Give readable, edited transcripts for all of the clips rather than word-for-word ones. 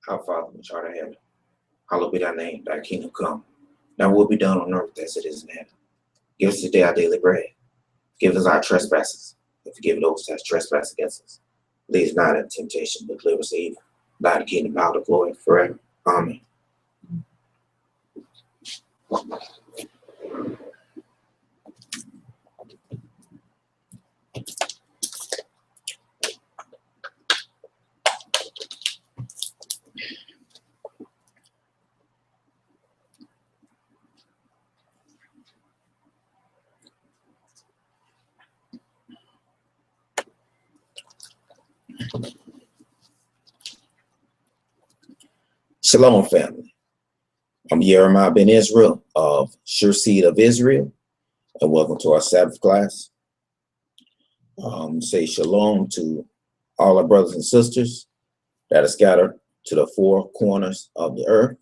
Our Father, which art in heaven, hallowed be thy name, thy kingdom come. Thy will be done on earth as it is in heaven. Give us today our daily bread. Give us our trespasses, and forgive those that trespass against us. Lead us not into temptation, but deliver us from evil. Thy kingdom, power, and glory forever. Amen. Shalom, family. I'm Jeremiah Ben Israel of Sure Seed of Israel, and welcome to our Sabbath class. Say shalom to all our brothers and sisters that are scattered to the four corners of the earth.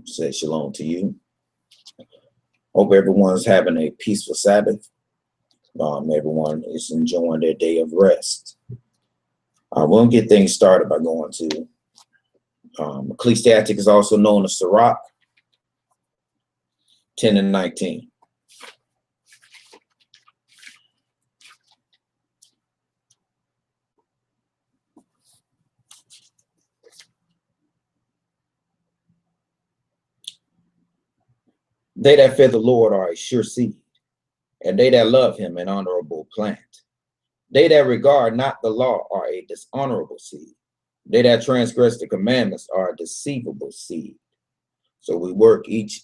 Say shalom to you. Hope everyone's having a peaceful Sabbath. Everyone is enjoying their day of rest. We'll get things started by going to Ecclesiastic is also known as Sirach 10 and 19. They that fear the Lord are a sure seed, and they that love him an honorable plant. They that regard not the law are a dishonorable seed. They that transgress the commandments are a deceivable seed. So we work each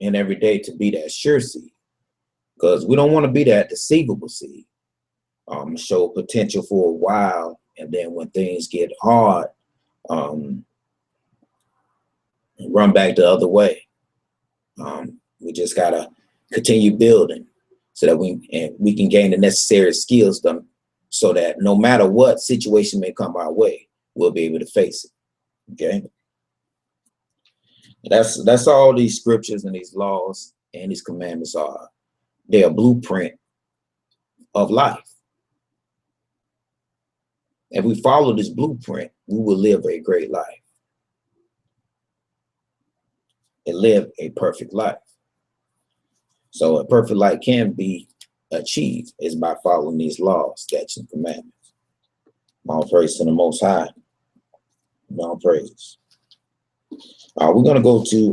and every day to be that sure seed, because we don't want to be that deceivable seed. Show potential for a while, and then when things get hard, run back the other way. We just gotta continue building so that we can gain the necessary skills so that no matter what situation may come our way, we'll be able to face it. Okay. That's all these scriptures and these laws and these commandments are. They're a blueprint of life. If we follow this blueprint, we will live a great life and live a perfect life. So a perfect life can be achieved is by following these laws, statutes, and commandments. All praise to the Most High. All praises. We're going to go to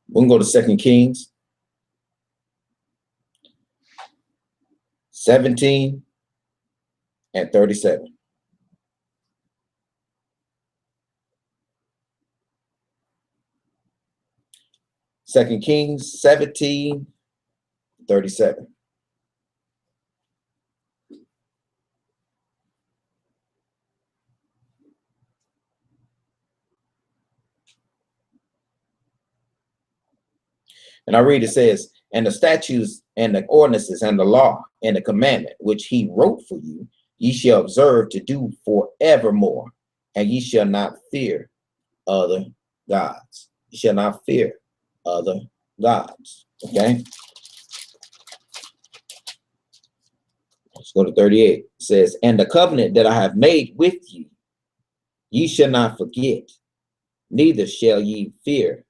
we're going to go to 2 Kings 17 and 37. Second Kings 17, 37. And I read, it says, and the statutes and the ordinances and the law and the commandment which he wrote for you, ye shall observe to do forevermore, and ye shall not fear other gods. You shall not fear other gods. Okay. Let's go to 38. It says, and the covenant that I have made with you, ye shall not forget, neither shall ye fear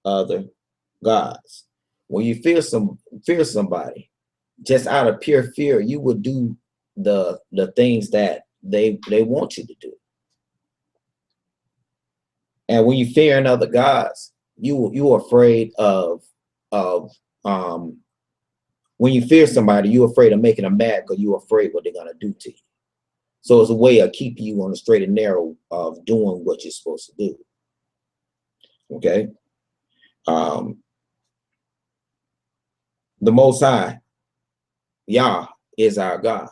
other gods. When you fear somebody, just out of pure fear, you will do the things that they want you to do. And when you fear other gods, you're afraid of when you fear somebody, you're afraid of making them mad because you're afraid what they're gonna do to you. So it's a way of keeping you on the straight and narrow of doing what you're supposed to do. Okay. The Most High, Yah, is our God.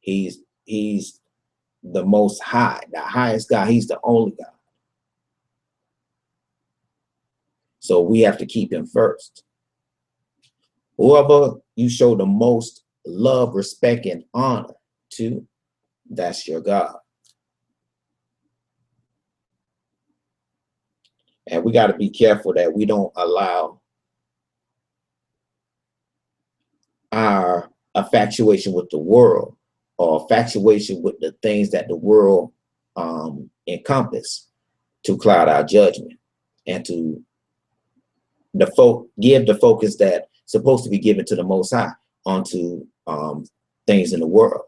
He's the Most High, the highest God. He's the only God. So we have to keep him first. Whoever you show the most love, respect, and honor to, that's your God. And we got to be careful that we don't allow our infatuation with the world or infatuation with the things that the world encompass to cloud our judgment and to give the focus that's supposed to be given to the Most High onto things in the world,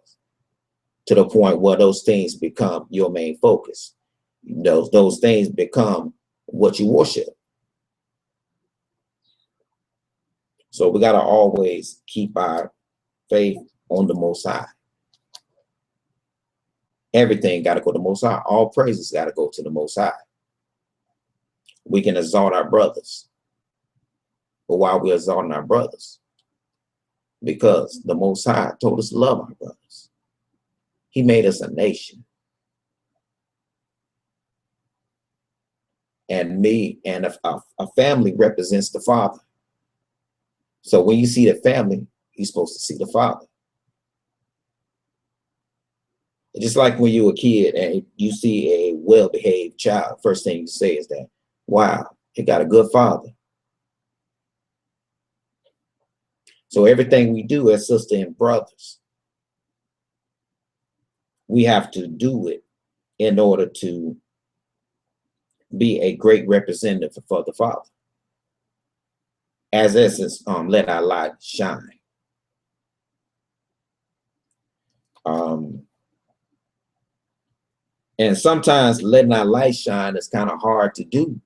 to the point where those things become your main focus. Those things become what you worship. So we got to always keep our faith on the Most High. Everything got to go to the Most High. All praises got to go to the Most High. We can exalt our brothers. But why we're exalting our brothers? Because the Most High told us to love our brothers. He made us a nation. And a family represents the Father. So when you see the family, you're supposed to see the Father. Just like when you're a kid and you see a well-behaved child, first thing you say is that, wow, he got a good father. So everything we do as sisters and brothers, we have to do it in order to be a great representative for the Father. As essence, let our light shine. And sometimes letting our light shine is kind of hard to do,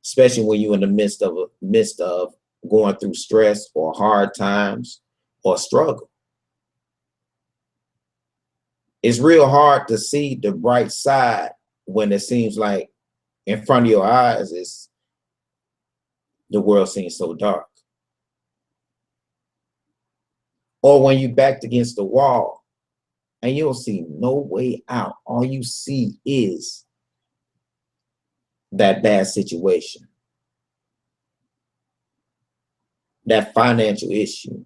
especially when you're in the midst of going through stress or hard times or struggle. It's real hard to see the bright side when it seems like in front of your eyes the world seems so dark. Or when you're backed against the wall and you don't see no way out. All you see is that bad situation, that financial issue,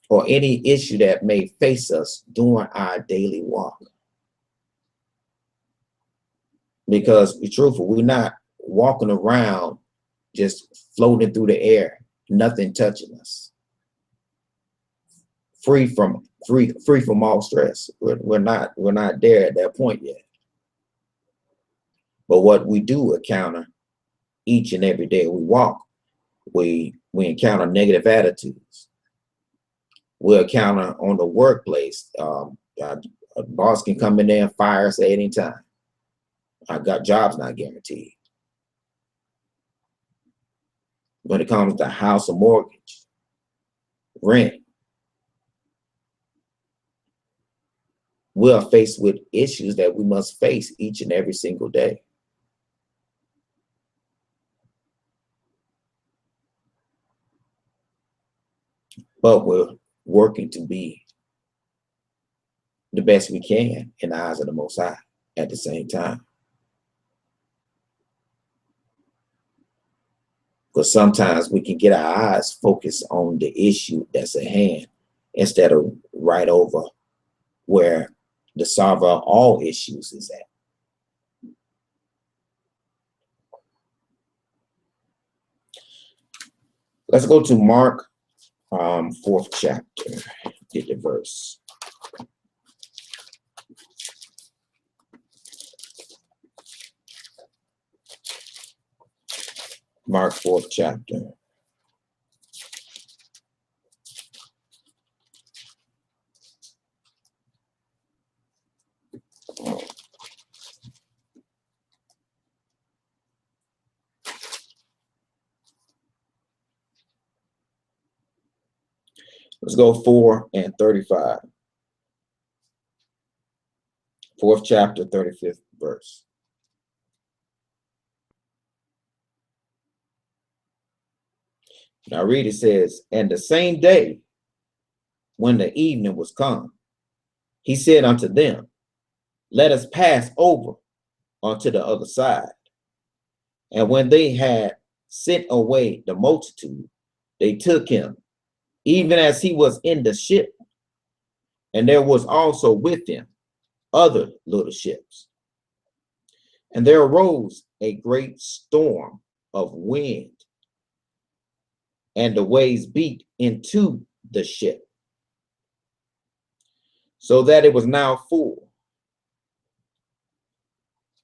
or any issue that may face us during our daily walk. Because to be truthful, we're not walking around just floating through the air, nothing touching us, free from all stress. We're not there at that point yet. But what we do encounter each and every day we walk, we encounter negative attitudes. We encounter on the workplace. A boss can come in there and fire us at any time. I got jobs not guaranteed. When it comes to house or mortgage, rent, we are faced with issues that we must face each and every single day. But we're working to be the best we can in the eyes of the Most High at the same time. Because sometimes we can get our eyes focused on the issue that's at hand instead of right over where the solver of all issues is at. Let's go to Mark 4th chapter, get the verse. Mark 4th chapter. Let's go 4 and 35. 4th chapter, 35th verse. Now read, it says, and the same day when the evening was come, he said unto them, let us pass over unto the other side. And when they had sent away the multitude, they took him, even as he was in the ship. And there was also with him other little ships. And there arose a great storm of wind and the waves beat into the ship, so that it was now full.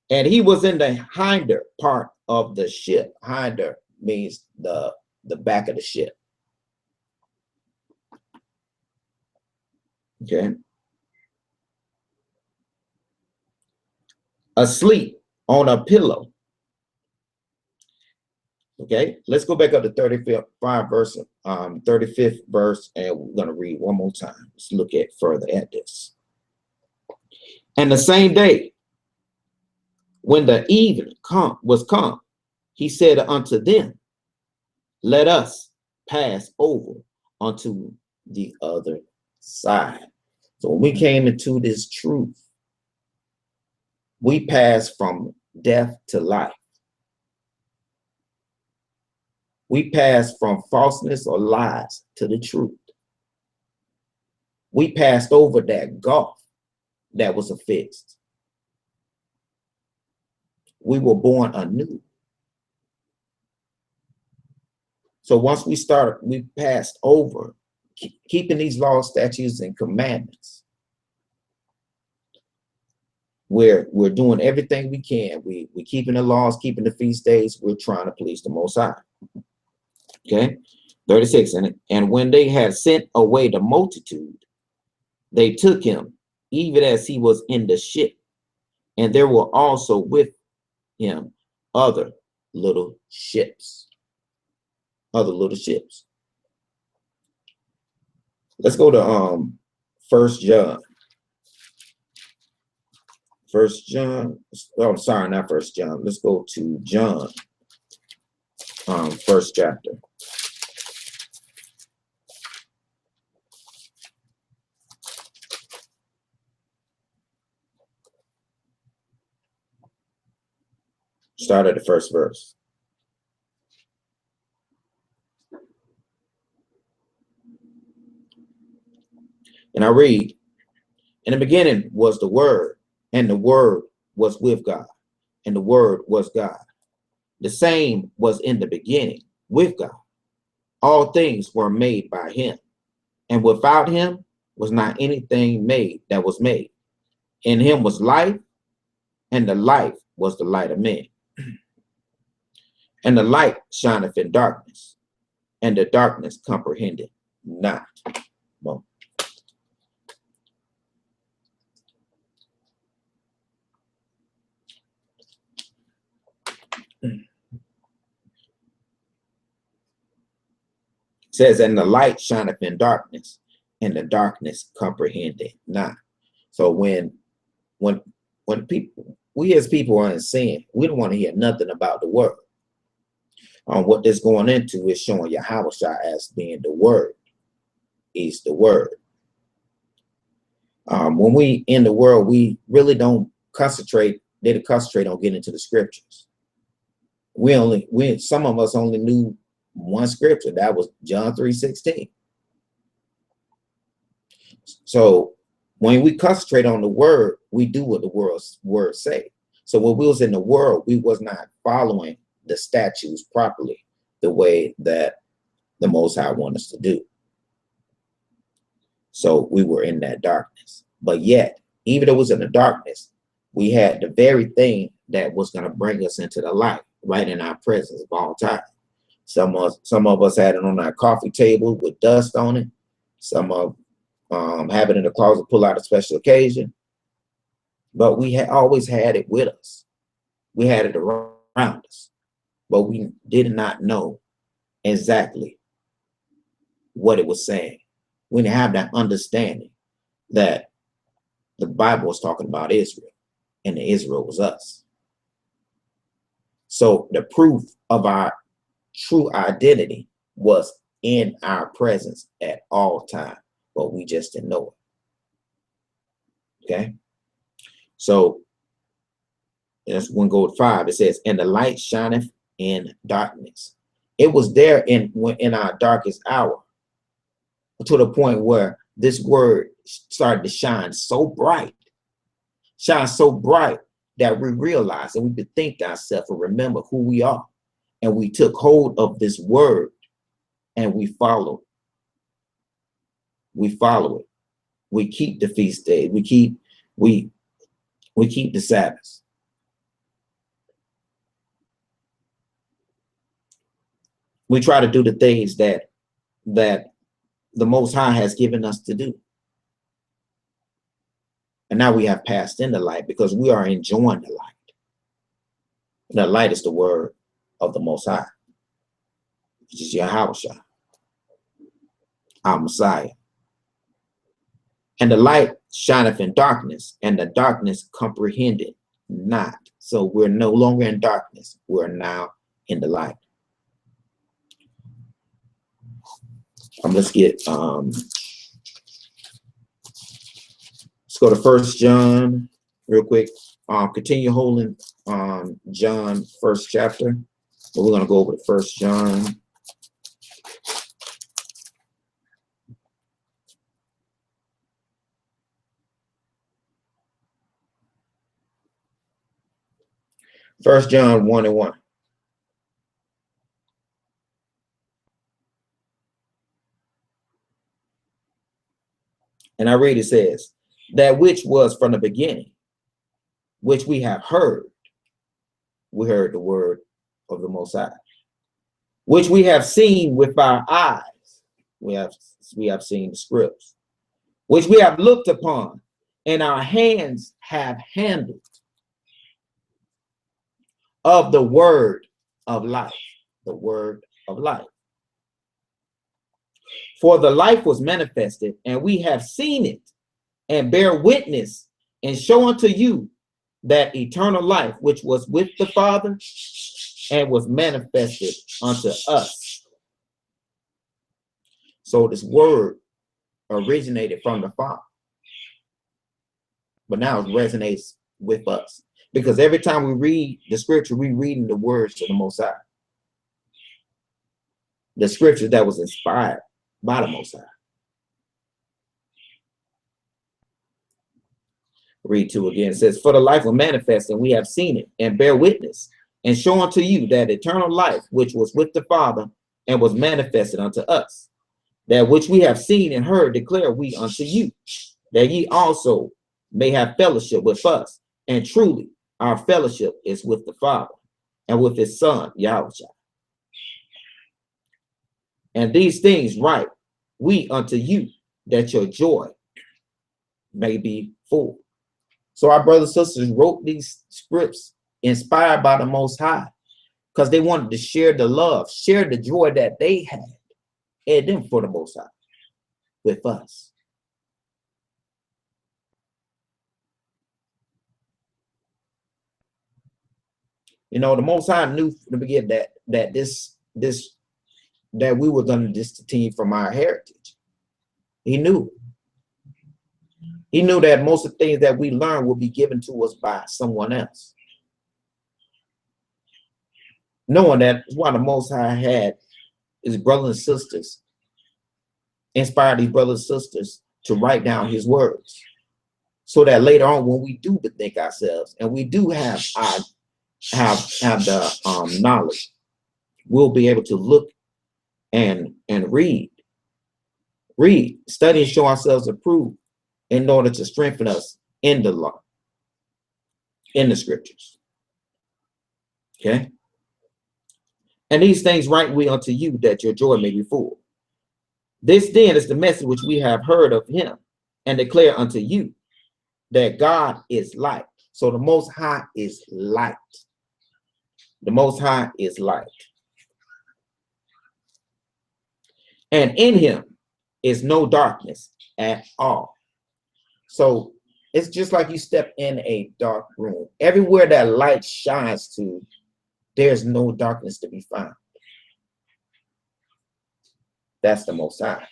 And he was in the hinder part of the ship. Hinder means the back of the ship. Okay. Asleep on a pillow. Okay, let's go back up to 35 verse, 35th verse, and we're going to read one more time. Let's look at further at this. And the same day, when the evening was come, he said unto them, let us pass over unto the other side. So when we came into this truth, we passed from death to life. We passed from falseness or lies to the truth. We passed over that gulf that was affixed. We were born anew. So once we passed over, keeping these laws, statutes, and commandments. We're doing everything we can. We're keeping the laws, keeping the feast days. We're trying to please the Most High. Okay, 36. And when they had sent away the multitude, they took him, even as he was in the ship. And there were also with him other little ships. Let's go to 1 John. 1 John. Oh, I'm sorry, not 1 John. Let's go to John, first chapter. Start at the first verse. And I read, in the beginning was the Word, and the Word was with God, and the Word was God. The same was in the beginning with God. All things were made by him, and without him was not anything made that was made. In him was life, and the life was the light of men. And the light shineth in darkness, and the darkness comprehended not. Well, says, and the light shineth in darkness, and the darkness comprehended not. So when people, we as people are in sin, we don't want to hear nothing about the word. What this going into is showing Yahweh as being the word. He's the word. When we in the world, we really don't concentrate on getting into the scriptures. Some of us only knew one scripture, that was John 3:16. So when we concentrate on the word, we do what the word say. So when we was in the world, we was not following the statutes properly, the way that the Most High want us to do. So we were in that darkness. But yet, even though it was in the darkness, we had the very thing that was going to bring us into the light, right in our presence of all time. Some of us had it on our coffee table with dust on it. Some of have it in the closet, pull out a special occasion. But we had always had it with us. We had it around us, but we did not know exactly what it was saying. We didn't have that understanding that the Bible was talking about Israel, and the Israel was us. So the proof of our true identity was in our presence at all times, but we just didn't know it. Okay, so that's 1 go to 5. It says, and the light shineth in darkness. It was there in our darkest hour, to the point where this word started to shine so bright that we realized, and we could think to ourselves and remember who we are. And we took hold of this word and we follow. We follow it. We keep the feast day. We keep the Sabbath. We try to do the things that the Most High has given us to do. And now we have passed in the light because we are enjoying the light. The light is the word of the Most High, which is Yahweh, our Messiah. And the light shineth in darkness, and the darkness comprehended not. So we're no longer in darkness. We're now in the light. Let's go to 1 John real quick. Continue holding John 1st chapter, but we're going to go over to 1 John. First John 1:1. And I read, it says, that which was from the beginning, which we have heard. We heard the word of the Most High, which we have seen with our eyes. We have seen the scripts, which we have looked upon, and our hands have handled of the word of life. The word of life. For the life was manifested, and we have seen it, and bear witness, and show unto you that eternal life which was with the Father and was manifested unto us. So this word originated from the Father, but now it resonates with us, because every time we read the scripture, we reading the words of the Most High, the scripture that was inspired by the Most High. Read 2 again. It says, for the life was manifest, and we have seen it, and bear witness, and show unto you that eternal life which was with the Father and was manifested unto us. That which we have seen and heard declare we unto you, that ye also may have fellowship with us. And truly our fellowship is with the Father and with his Son, Yahweh. And these things write we unto you, that your joy may be full. So our brothers and sisters wrote these scripts inspired by the Most High, because they wanted to share the love, share the joy that they had in them for the Most High with us. You know, the Most High knew from the beginning that we were going to discontinue from our heritage. He knew. He knew that most of the things that we learn will be given to us by someone else. Knowing that is why the Most High had his brothers and sisters, inspired these brothers and sisters to write down his words, so that later on, when we do bethink ourselves and we do have the knowledge, we'll be able to look and read, study, and show ourselves approved, in order to strengthen us in the law, in the scriptures. Okay. And these things write we unto you, that your joy may be full. This then is the message which we have heard of him, and declare unto you, that God is light. So the Most High is light. The Most High is light. And in him is no darkness at all. So it's just like you step in a dark room. Everywhere that light shines to, there's no darkness to be found. That's the Most High.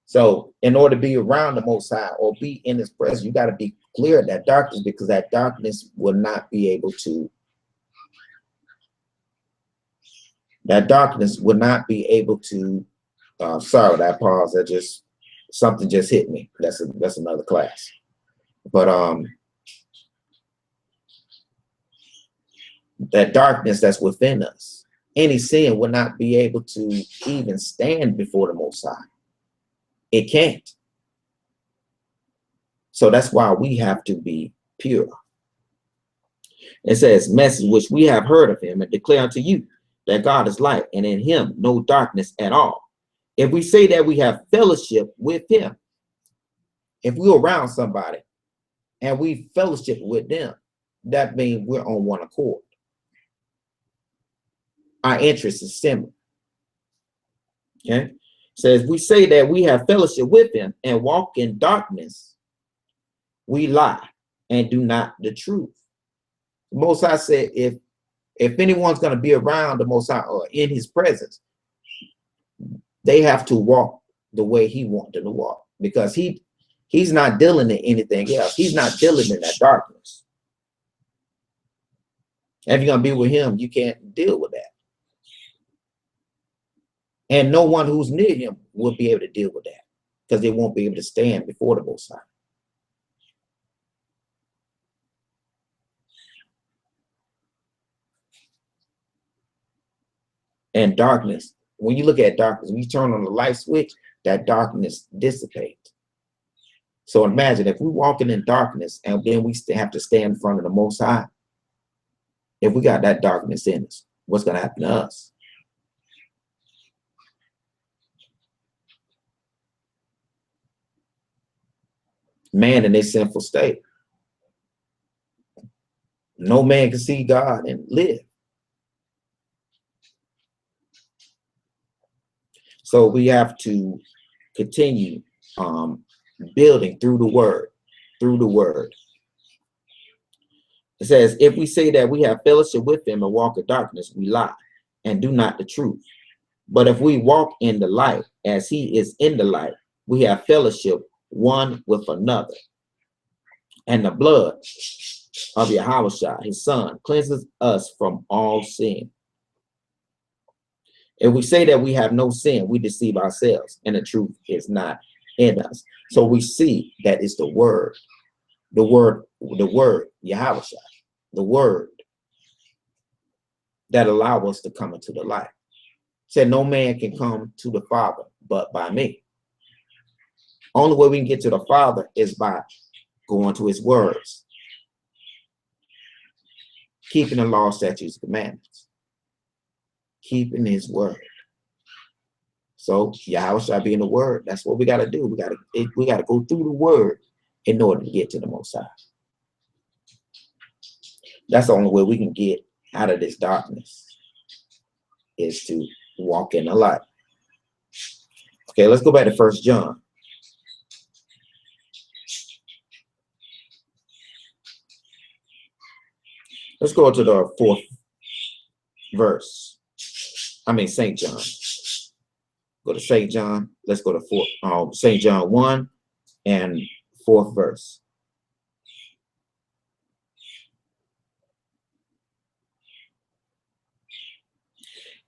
So in order to be around the Most High or be in his presence, you got to be clear of that darkness, because that darkness will not be able to, sorry, that pause, that just, something just hit me. That's another class. But that darkness that's within us any sin will not be able to even stand before the Most High. It can't. So that's why we have to be pure. It says, message which we have heard of him and declare unto you that God is light, and in him no darkness at all. If we say that we have fellowship with him, if we're around somebody and we fellowship with them, that means we're on one accord. Our interest is similar. Okay. It says, we say that we have fellowship with him and walk in darkness, we lie and do not the truth. The Most High said, if anyone's going to be around the Most High or in his presence, they have to walk the way he wants them to walk, because he's not dealing in anything else. He's not dealing in that darkness. If you're going to be with him, you can't deal with that. And no one who's near him will be able to deal with that, because they won't be able to stand before the Most High. And darkness, when you look at darkness, when you turn on the light switch, that darkness dissipates. So imagine if we're walking in darkness and then we have to stand in front of the Most High. If we got that darkness in us, what's going to happen to us? Man in a sinful state. No man can see God and live. So we have to continue building through the word, It says, if we say that we have fellowship with him and walk in darkness, we lie and do not the truth. But if we walk in the light as he is in the light, we have fellowship one with another. And the blood of Yahushua, his son, cleanses us from all sin. If we say that we have no sin, we deceive ourselves, and the truth is not in us. So we see that it's the word, Yahushua, the word that allow us to come into the light. Said no man can come to the Father but by me. Only way we can get to the Father is by going to his words, keeping the law, statutes, commandments, keeping his word. So Yahushua being the word, that's what we got to do. We got to go through the word in order to get to the Most High. That's the only way we can get out of this darkness, is to walk in the light. Okay, let's go back to 1 John. Let's go to the 4th verse. St. John. Go to St. John. Let's go to St. John 1 and 4th verse.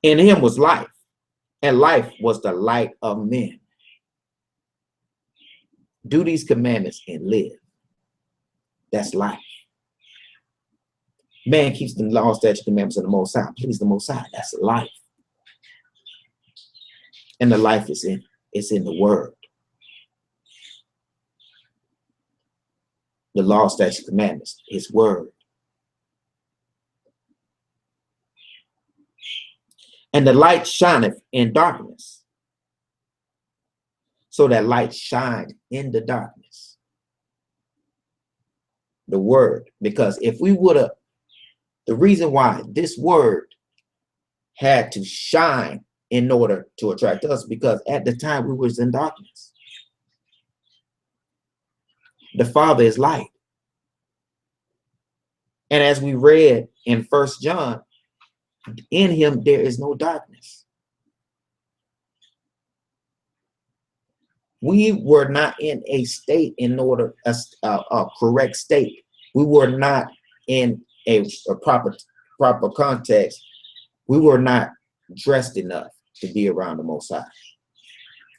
In him was life, and life was the light of men. Do these commandments and live. That's life. Man keeps the law, statutes, commandments of the Most High. Please the Most High. That's life. And the life is in the word. The law, statutes, commandments, his word. And the light shineth in darkness. So that light shined in the darkness. The word. Because if we would have, the reason why this word had to shine in order to attract us, because at the time we was in darkness. The Father is light. And as we read in 1 John, in him there is no darkness. We were not in a state in order, a correct state. We were not in a proper context. We were not dressed enough to be around the Most High.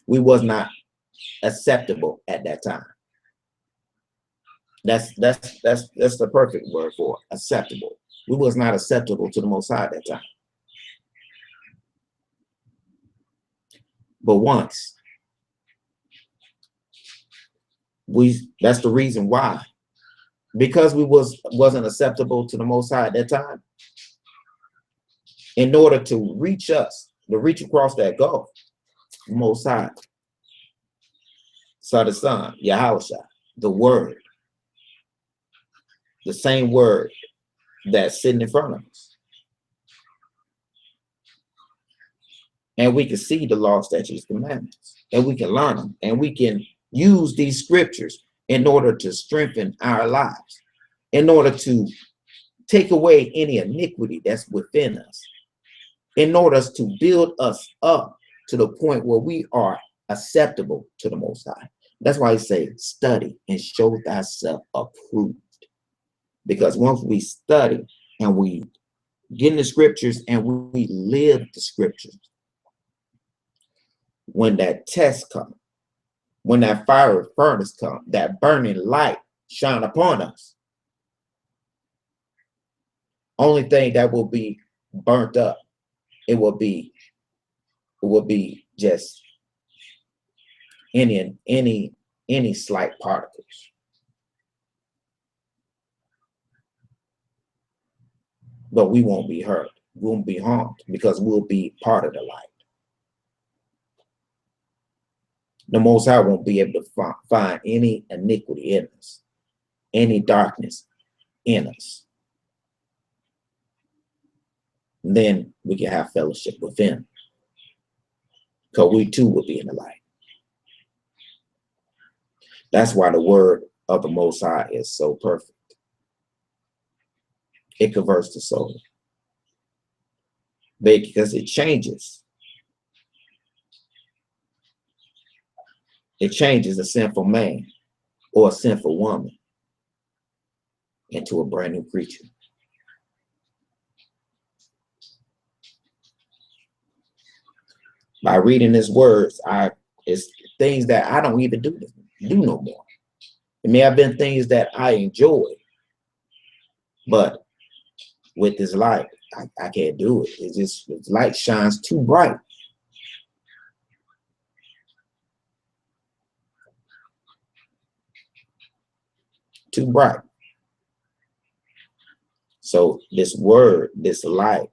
We was not acceptable at that time. That's the perfect word for it, acceptable. We was not acceptable to the Most High at that time. But once that's the reason why, because we wasn't acceptable to the Most High at that time. In order to reach us, to reach across that gulf, the Most High saw the Son, Yahushua, the Word, the same Word that's sitting in front of us. And we can see the law, statutes, commandments, and we can learn them, and we can use these scriptures in order to strengthen our lives, in order to take away any iniquity that's within us, in order to build us up to the point where we are acceptable to the Most High. That's why he say, study and show thyself approved. Because once we study and we get in the scriptures and we live the scriptures, when that test comes, when that fiery furnace comes, that burning light shine upon us, only thing that will be burnt up, it will be just any slight particles. But we won't be hurt. We won't be harmed because we'll be part of the light. The Most High won't be able to find any iniquity in us, any darkness in us. And then we can have fellowship with him, because we too will be in the light. That's why the word of the Most High is so perfect. It converts the soul, because it changes. It changes a sinful man or a sinful woman into a brand new creature. By reading his words, it's things that I don't even do no more. It may have been things that I enjoy, but with this light, I can't do it. It's just the light shines too bright. Too bright. So this word, this light,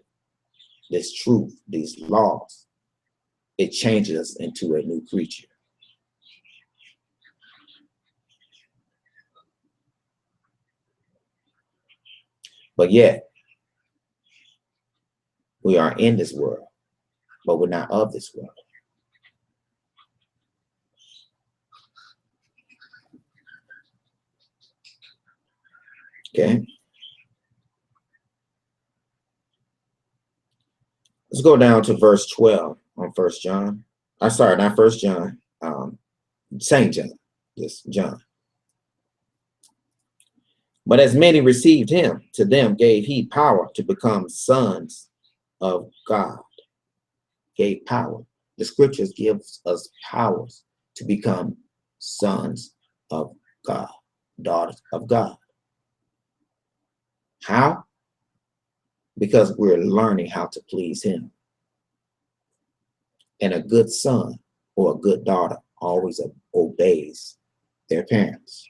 this truth, these laws, it changes us into a new creature. But yet, we are in this world, but we're not of this world. Okay. Let's go down to verse 12 on 1 John. I'm sorry, not 1 John, St. John, yes, John. But as many received him, to them gave he power to become sons of God. Gave power. The scriptures gives us powers to become sons of God, daughters of God. How? Because we're learning how to please him. And a good son or a good daughter always obeys their parents.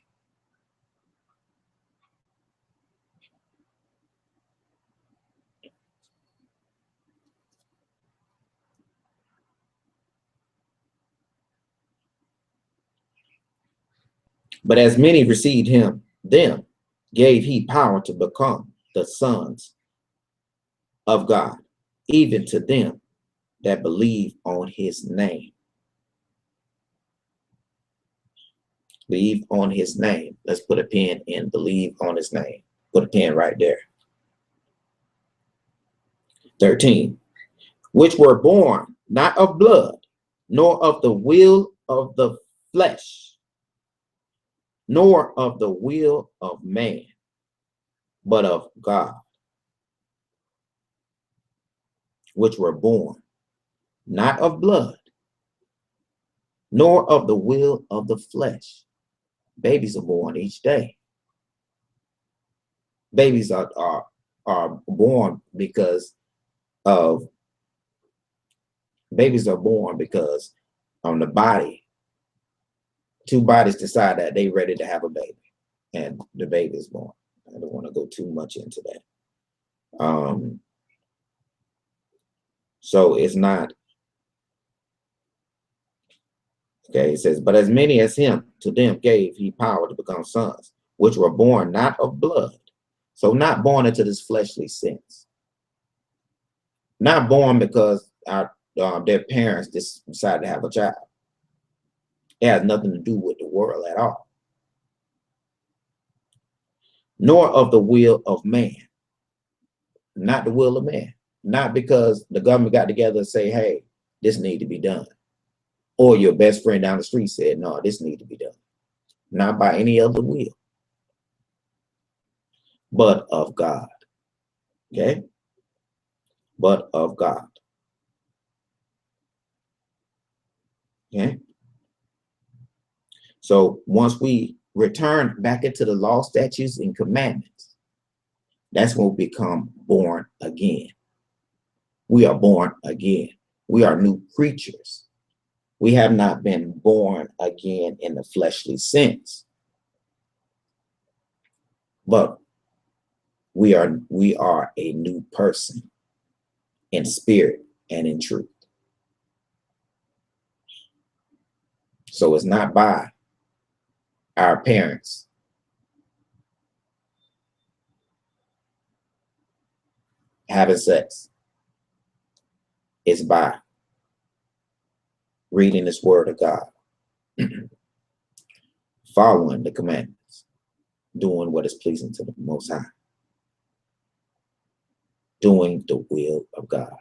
But as many received him, them gave he power to become the sons of God, even to them that believe on his name. Believe on his name. Let's put a pin in believe on his name. Put a pin right there. 13. Which were born not of blood, nor of the will of the flesh, nor of the will of man, but of God. Which were born not of blood, nor of the will of the flesh. Babies are born each day. Babies are born because on the body. Two bodies decide that they ready to have a baby, and the baby is born. I don't want to go too much into that. So it's not, okay, it says, but as many as him, to them gave he power to become sons, which were born not of blood. So not born into this fleshly sense. Not born because their parents decided to have a child. It has nothing to do with the world at all. Nor of the will of man. Not the will of man. Not because the government got together and say, hey, this need to be done. Or your best friend down the street said, no, this need to be done. Not by any other will, but of God. Okay? But of God. Okay? So once we return back into the law, statutes, and commandments, that's when we become born again. We are born again. We are new creatures. We have not been born again in the fleshly sense, but we are a new person in spirit and in truth. So it's not by our parents having sex. It's by reading this word of God, following the commandments, doing what is pleasing to the Most High, doing the will of God.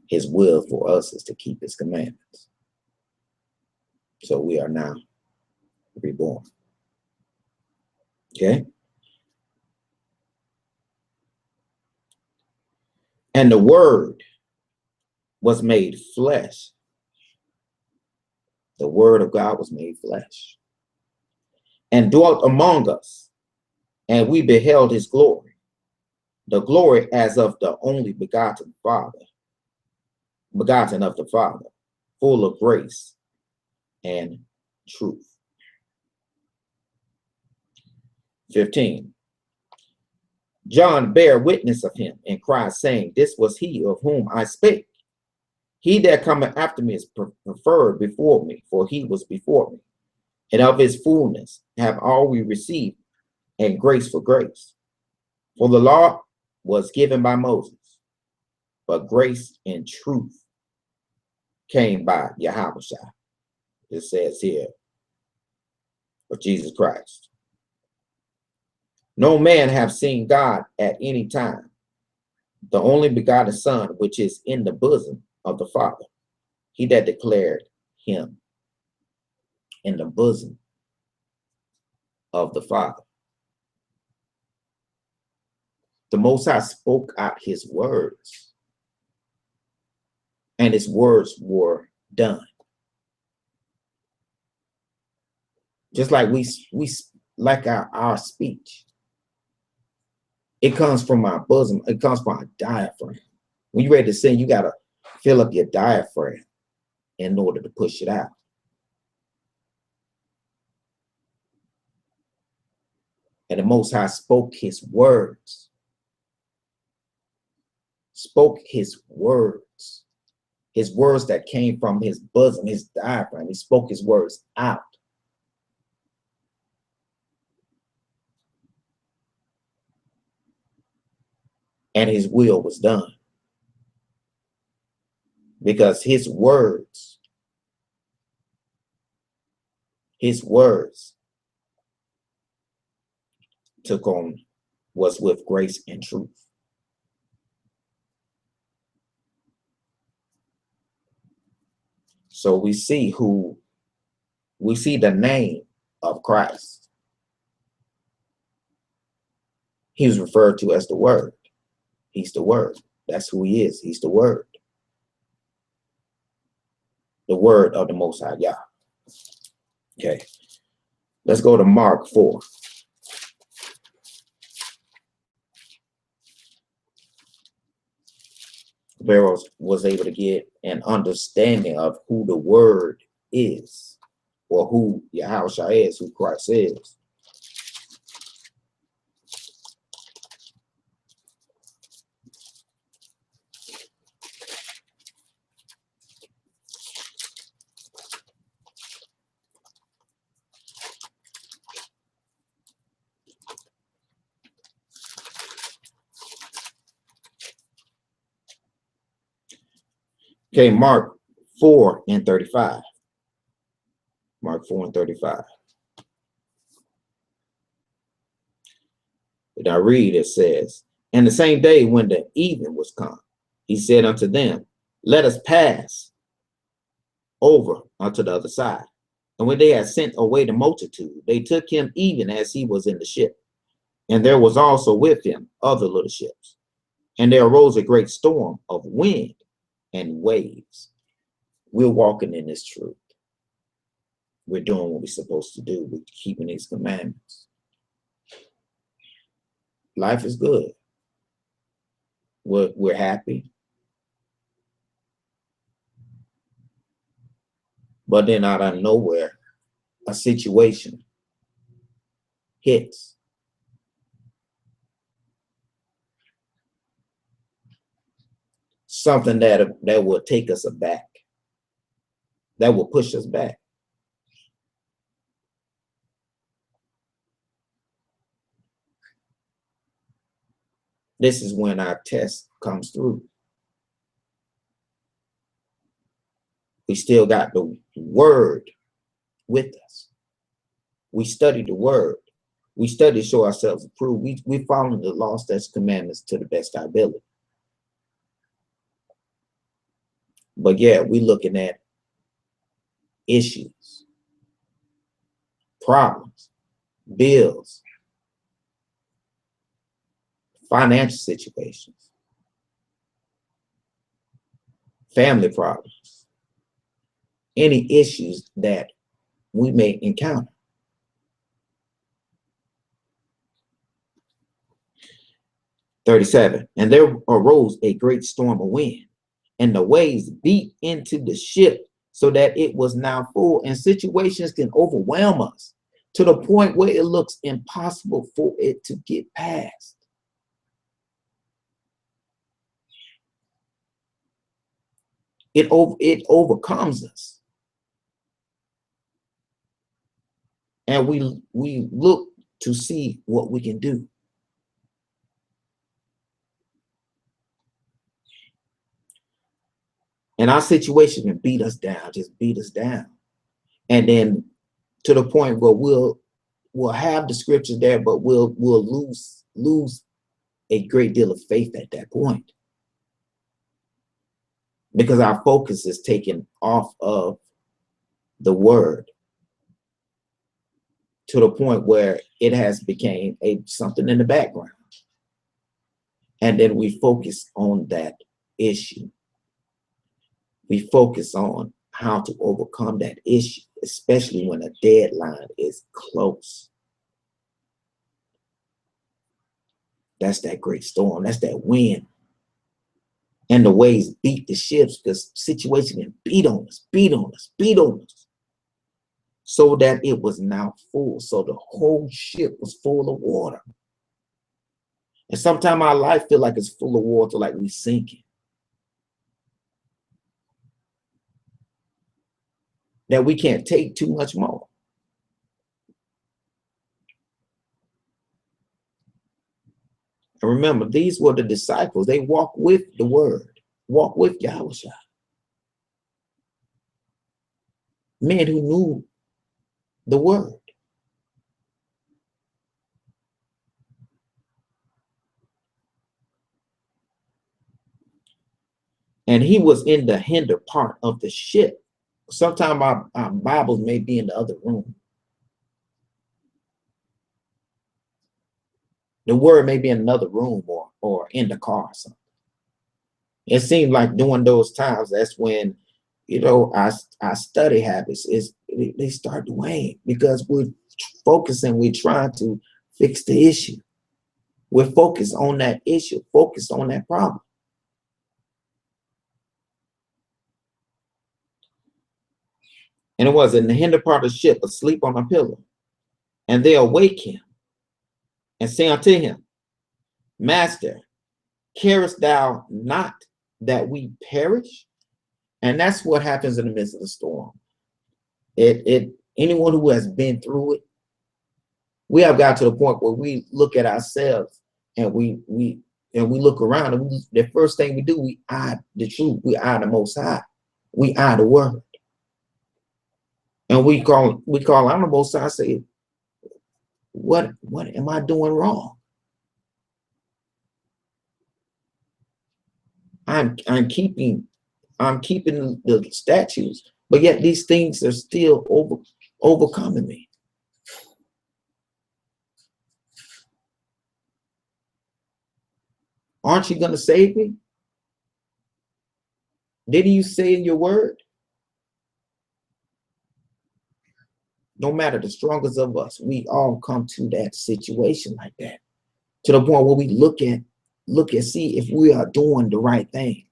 His will for us is to keep his commandments. So we are now reborn. Okay? And the word was made flesh. The word of God was made flesh and dwelt among us, and we beheld his glory, the glory as of the only begotten of the Father, full of grace and truth. 15. John bare witness of him and cried, saying, this was he of whom I spake. He that cometh after me is preferred before me, for he was before me. And of his fullness have all we received, and grace for grace. For the law was given by Moses, but grace and truth came by Yahushua. It says here, of Jesus Christ. No man have seen God at any time. The only begotten Son, which is in the bosom of the Father, he that declared him in the bosom of the Father. The Most High spoke out his words, and his words were done. Just like we like our speech. It comes from our bosom. It comes from our diaphragm. When you're ready to sing, you got to fill up your diaphragm in order to push it out. And the Most High spoke his words. Spoke his words. His words that came from his bosom, his diaphragm. He spoke his words out. And his will was done. Because his words took on, was with grace and truth. So we see the name of Christ. He was referred to as the Word. He's the Word. That's who he is. He's the Word. The Word of the Most High Yah. Okay. Let's go to Mark 4. Pharaoh was able to get an understanding of who the word is, or who Yahushua is, who Christ is. Okay, Mark 4:35. Mark 4:35. And I read, it says, and the same day when the evening was come, he said unto them, let us pass over unto the other side. And when they had sent away the multitude, they took him even as he was in the ship. And there was also with him other little ships. And there arose a great storm of wind and waves. We're walking in this truth. We're doing what we're supposed to do. We're keeping these commandments. Life is good. We're happy. But then out of nowhere, a situation hits. Something that will take us aback. That will push us back. This is when our test comes through. We still got the word with us. We study the word. We study to show ourselves approved. We follow the law, statutes, commandments to the best of our ability. But yeah, we're looking at issues, problems, bills, financial situations, family problems, any issues that we may encounter. "37, and there arose a great storm of wind, and the waves beat into the ship so that it was now full." And situations can overwhelm us to the point where it looks impossible for it to get past. It overcomes us. And we look to see what we can do. And our situation can beat us down, just beat us down. And then to the point where we'll have the scriptures there, but we'll lose a great deal of faith at that point. Because our focus is taken off of the word to the point where it has become something in the background. And then we focus on that issue. We focus on how to overcome that issue, especially when a deadline is close. That's that great storm. That's that wind. And the waves beat the ships, because situation can beat on us, beat on us, beat on us. So that it was now full. So the whole ship was full of water. And sometimes our life feel like it's full of water, like we sinking. That we can't take too much more. And remember, these were the disciples. They walked with the word, walked with Yahushua. Men who knew the word. And he was in the hinder part of the ship. Sometimes our Bibles may be in the other room. The word may be in another room or in the car or something. It seemed like during those times, that's when, our study habits they start to wane, because we're focusing, we're trying to fix the issue. We're focused on that issue, focused on that problem. And it was in the hinder part of the ship, asleep on a pillow. And they awake him and say unto him, Master, carest thou not that we perish? And that's what happens in the midst of the storm. Anyone who has been through it, we have got to the point where we look at ourselves and we look around, and the first thing we do, we eye the truth, we eye the Most High, we eye the Word, and we call on the Most High, say, what am I doing wrong? I'm keeping the statutes, but yet these things are still overcoming me. Aren't you going to save me? Didn't you say in your word? No matter the strongest of us, we all come to that situation like that, to the point where we look and see if we are doing the right thing.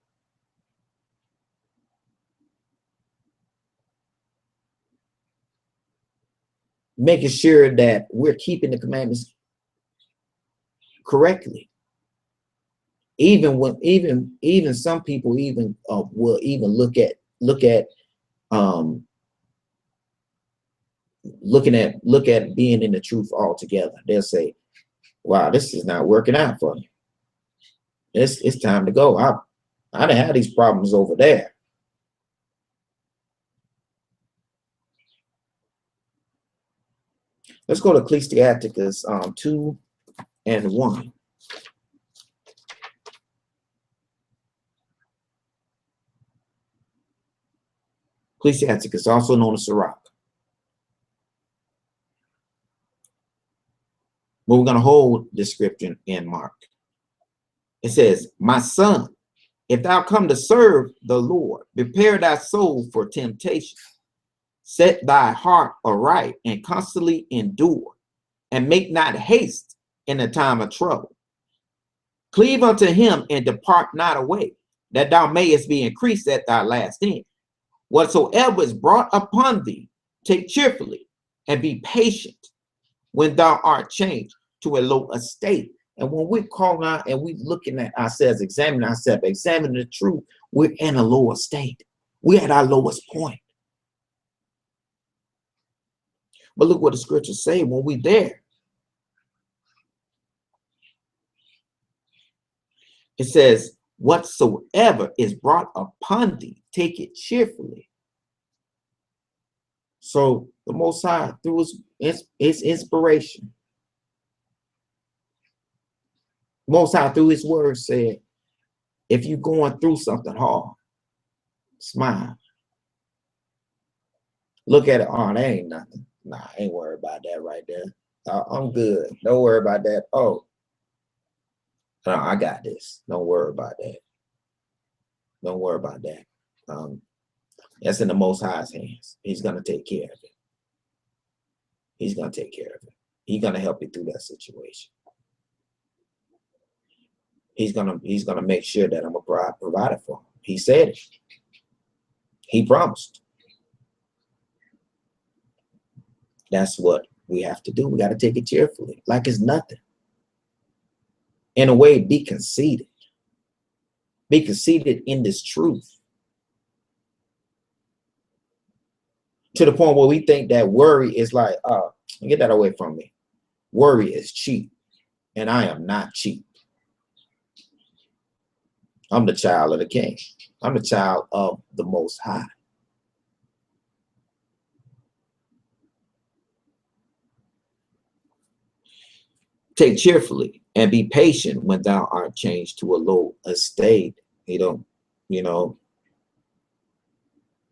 Making sure that we're keeping the commandments correctly. Even some people will even look at being in the truth altogether. They'll say, wow, this is not working out for me. It's time to go. I done had these problems over there. Let's go to Ecclesiasticus 2:1. Ecclesiasticus, also known as Sirach. But we're going to hold this scripture in Mark. It says, my son, if thou come to serve the Lord, prepare thy soul for temptation. Set thy heart aright and constantly endure, and make not haste in the time of trouble. Cleave unto him and depart not away, that thou mayest be increased at thy last end. Whatsoever is brought upon thee, take cheerfully, and be patient when thou art changed to a low estate. And when we're calling out and we're looking at ourselves, examining the truth, we're in a lower state. We're at our lowest point. But look what the scriptures say when we're there. It says, whatsoever is brought upon thee, take it cheerfully. So the Most High, through his inspiration, Most High through his word said, if you're going through something hard, smile. Look at it. Oh, that ain't nothing. Nah, I ain't worried about that right there. I'm good. Don't worry about that. Oh, no, I got this. Don't worry about that. Don't worry about that. That's in the Most High's hands. He's going to take care of it. He's going to take care of it. He's going to help you through that situation. He's gonna make sure that I'm a provider for him. He said it. He promised. That's what we have to do. We got to take it cheerfully, like it's nothing. In a way, be conceited. Be conceited in this truth. To the point where we think that worry is like, get that away from me. Worry is cheap, and I am not cheap. I'm the child of the King. I'm the child of the Most High. Take cheerfully and be patient when thou art changed to a low estate. You know,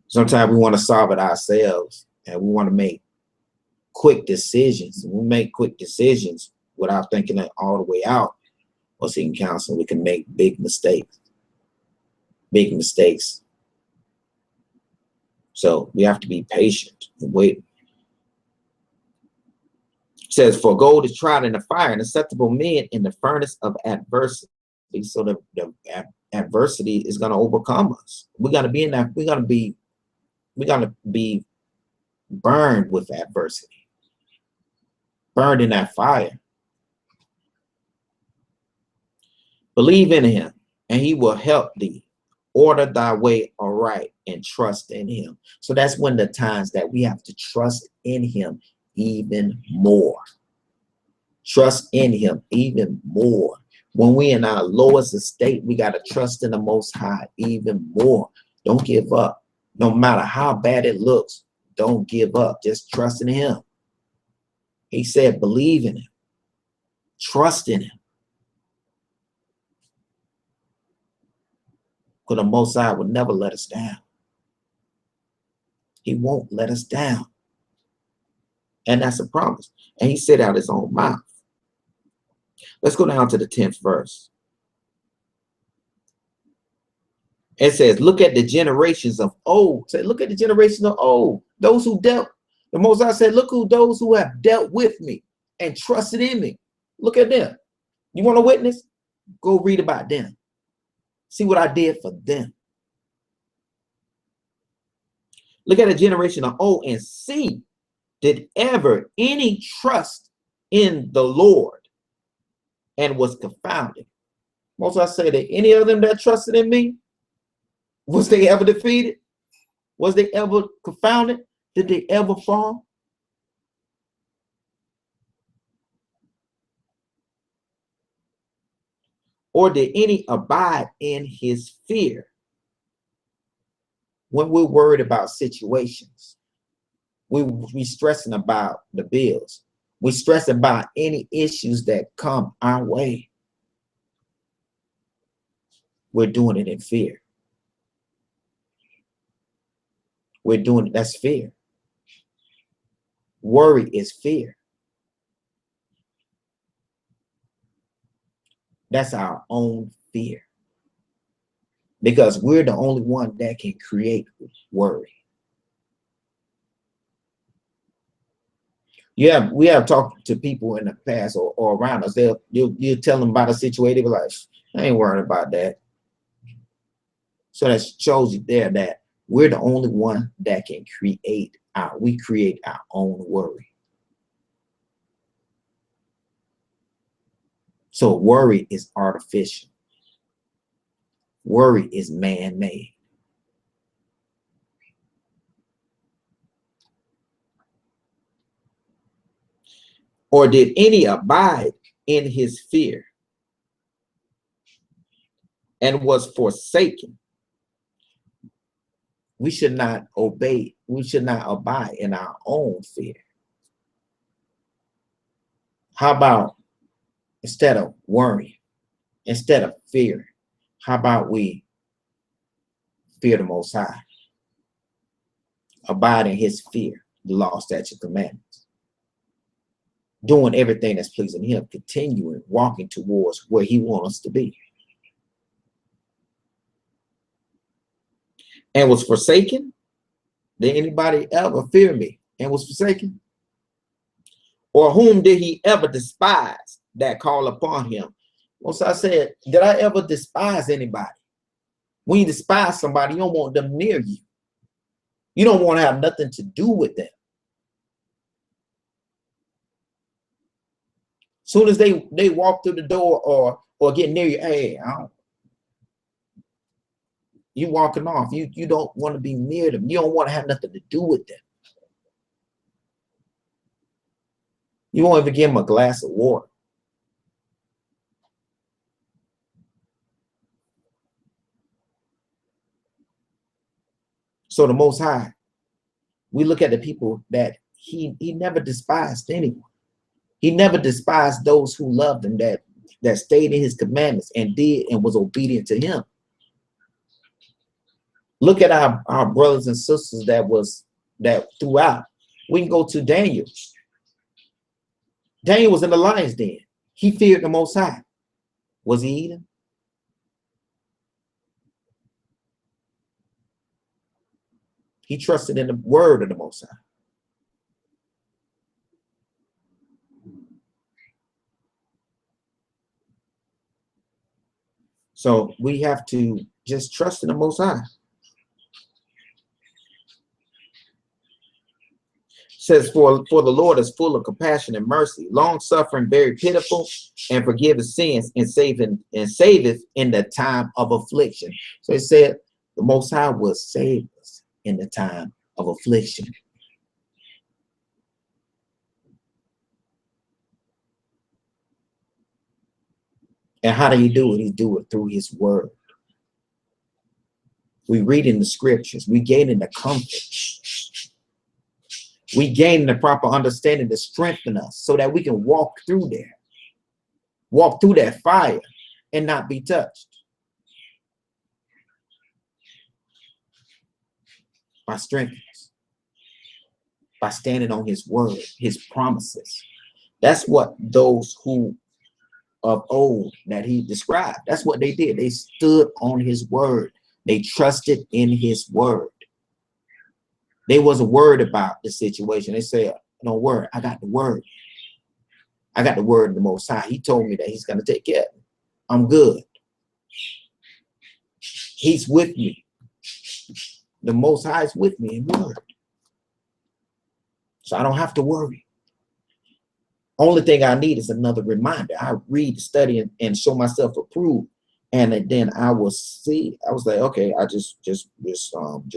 sometimes we want to solve it ourselves and we want to make quick decisions. We make quick decisions without thinking it all the way out or seeking counsel. We can make big mistakes. Big mistakes. So we have to be patient and wait. It says, for gold is tried in the fire, and acceptable men in the furnace of adversity. So the adversity is going to overcome us. We're going to be in that. We're going to be burned with adversity, burned in that fire. Believe in him, and he will help thee. Order thy way aright and trust in him. So that's when the times that we have to trust in him even more. Trust in him even more. When we in our lowest estate, we got to trust in the Most High even more. Don't give up. No matter how bad it looks, don't give up. Just trust in him. He said, believe in him. Trust in him. Because the Most High will never let us down. He won't let us down. And that's a promise. And he said out his own mouth. Let's go down to the 10th verse. It says, look at the generations of old. Say, look at the generations of old. Those who dealt. The Most High said, look who those who have dealt with me and trusted in me. Look at them. You want a witness? Go read about them. See what I did for them. Look at a generation of old and see, did ever any trust in the Lord and was confounded? Most I say that any of them that trusted in me, was they ever defeated? Was they ever confounded? Did they ever fall? Or did any abide in his fear? When we're worried about situations, we stressing about the bills. We stress about any issues that come our way. We're doing it in fear. We're doing it, that's fear. Worry is fear. That's our own fear. Because we're the only one that can create worry. Yeah, we have talked to people in the past or around us. You tell them about a situation, they be like, I ain't worried about that. So that shows you there that we're the only one that can create we create our own worry. So worry is artificial. Worry is man-made. Or did any abide in his fear and was forsaken? We should not obey. We should not abide in our own fear. How about instead of worrying, instead of fearing, how about we fear the Most High? Abide in his fear, the law, statutes, commandments. Doing everything that's pleasing him, continuing, walking towards where he wants us to be. And was forsaken? Did anybody ever fear me and was forsaken? Or whom did he ever despise that call upon him? Most I said, did I ever despise anybody? When you despise somebody, you don't want them near you. You don't want to have nothing to do with them. Soon as they walk through the door or get near you, hey, you walking off. You don't want to be near them. You don't want to have nothing to do with them. You won't even give them a glass of water. So the Most High, we look at the people that he never despised anyone. He never despised those who loved him, that stayed in his commandments and did and was obedient to him. Look at our brothers and sisters that throughout. We can go to Daniel. Daniel was in the lion's den. He feared the Most High. Was he eating? He trusted in the word of the Most High. So we have to just trust in the Most High. says, for the Lord is full of compassion and mercy, long suffering, very pitiful, and forgiveth sins, and saveth in the time of affliction. So it said the Most High will save us in the time of affliction. And how do he do it? He do it through his word. We read in the scriptures. We gain in the comfort. We gain the proper understanding to strengthen us so that we can walk through there. Walk through that fire and not be touched. By strengthening us. By standing on his word, his promises. That's what those who of old that he described, that's what they did. They stood on his word. They trusted in his word. They wasn't worried about the situation. They said, don't worry, I got the word. I got the word of the Most High. He told me that he's going to take care of me. I'm good. He's with me. The Most High is with me in word. So I don't have to worry. Only thing I need is another reminder. I read, study, and show myself approved. And then I will see. I was like, okay, I just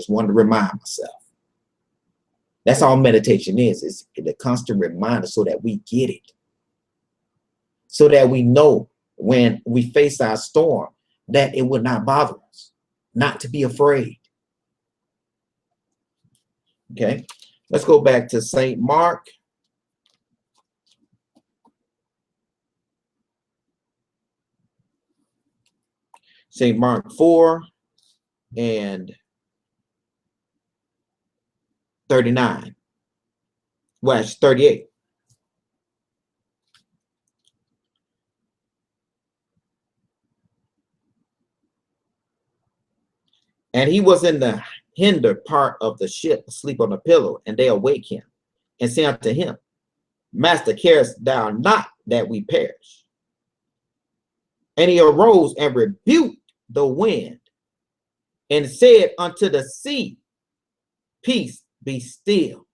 wanted to remind myself. That's all meditation is. It's the constant reminder so that we get it. So that we know when we face our storm that it would not bother us, not to be afraid. Okay, let's go back to St. Mark. St. Mark 4 and 39. Well, it's 38. And he was in the hinder part of the ship, asleep on a pillow, and they awake him and say unto him, Master, carest thou not that we perish? And he arose and rebuked the wind and said unto the sea, Peace, be still.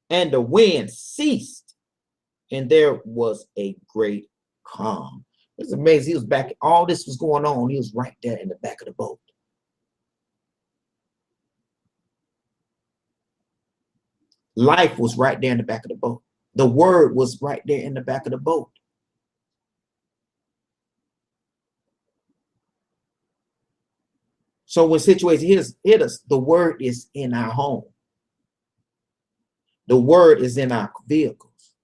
And the wind ceased, and there was a great calm. It's amazing. He was back. All this was going on. He was right there in the back of the boat. Life was right there in the back of the boat. The word was right there in the back of the boat. So when situations hit us, the word is in our home. The word is in our vehicles.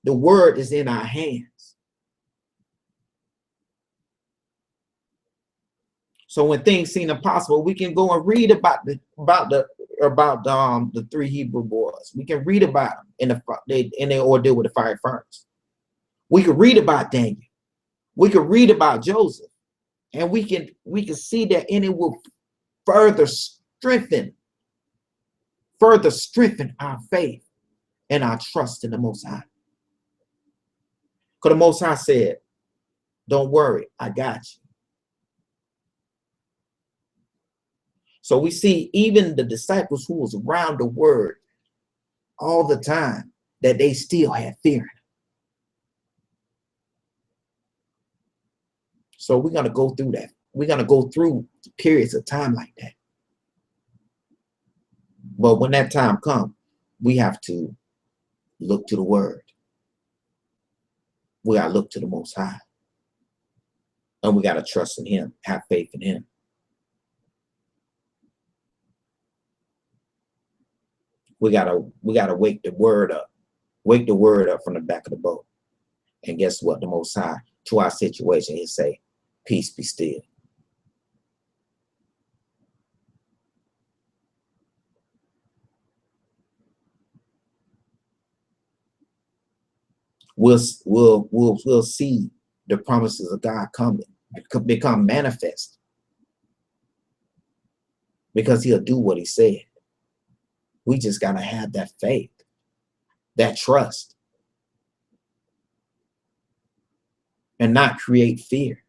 The word is in our hands. So when things seem impossible, we can go and read about the three Hebrew boys. We can read about them in their ordeal with the fire furnace. We could read about Daniel. We could read about Joseph, and we can see that, and it will further strengthen our faith and our trust in the Most High. Because the Most High said, "Don't worry, I got you." So we see even the disciples who was around the word all the time, that they still had fear in them. So we're going to go through that. We're going to go through periods of time like that. But when that time comes, we have to look to the word. We got to look to the Most High. And we got to trust in him, have faith in him. We gotta wake the word up from the back of the boat. And guess what? The Most High, to our situation, he say, peace, be still. We'll see the promises of God coming, become manifest, because he'll do what he said. We just gotta have that faith, that trust, and not create fear.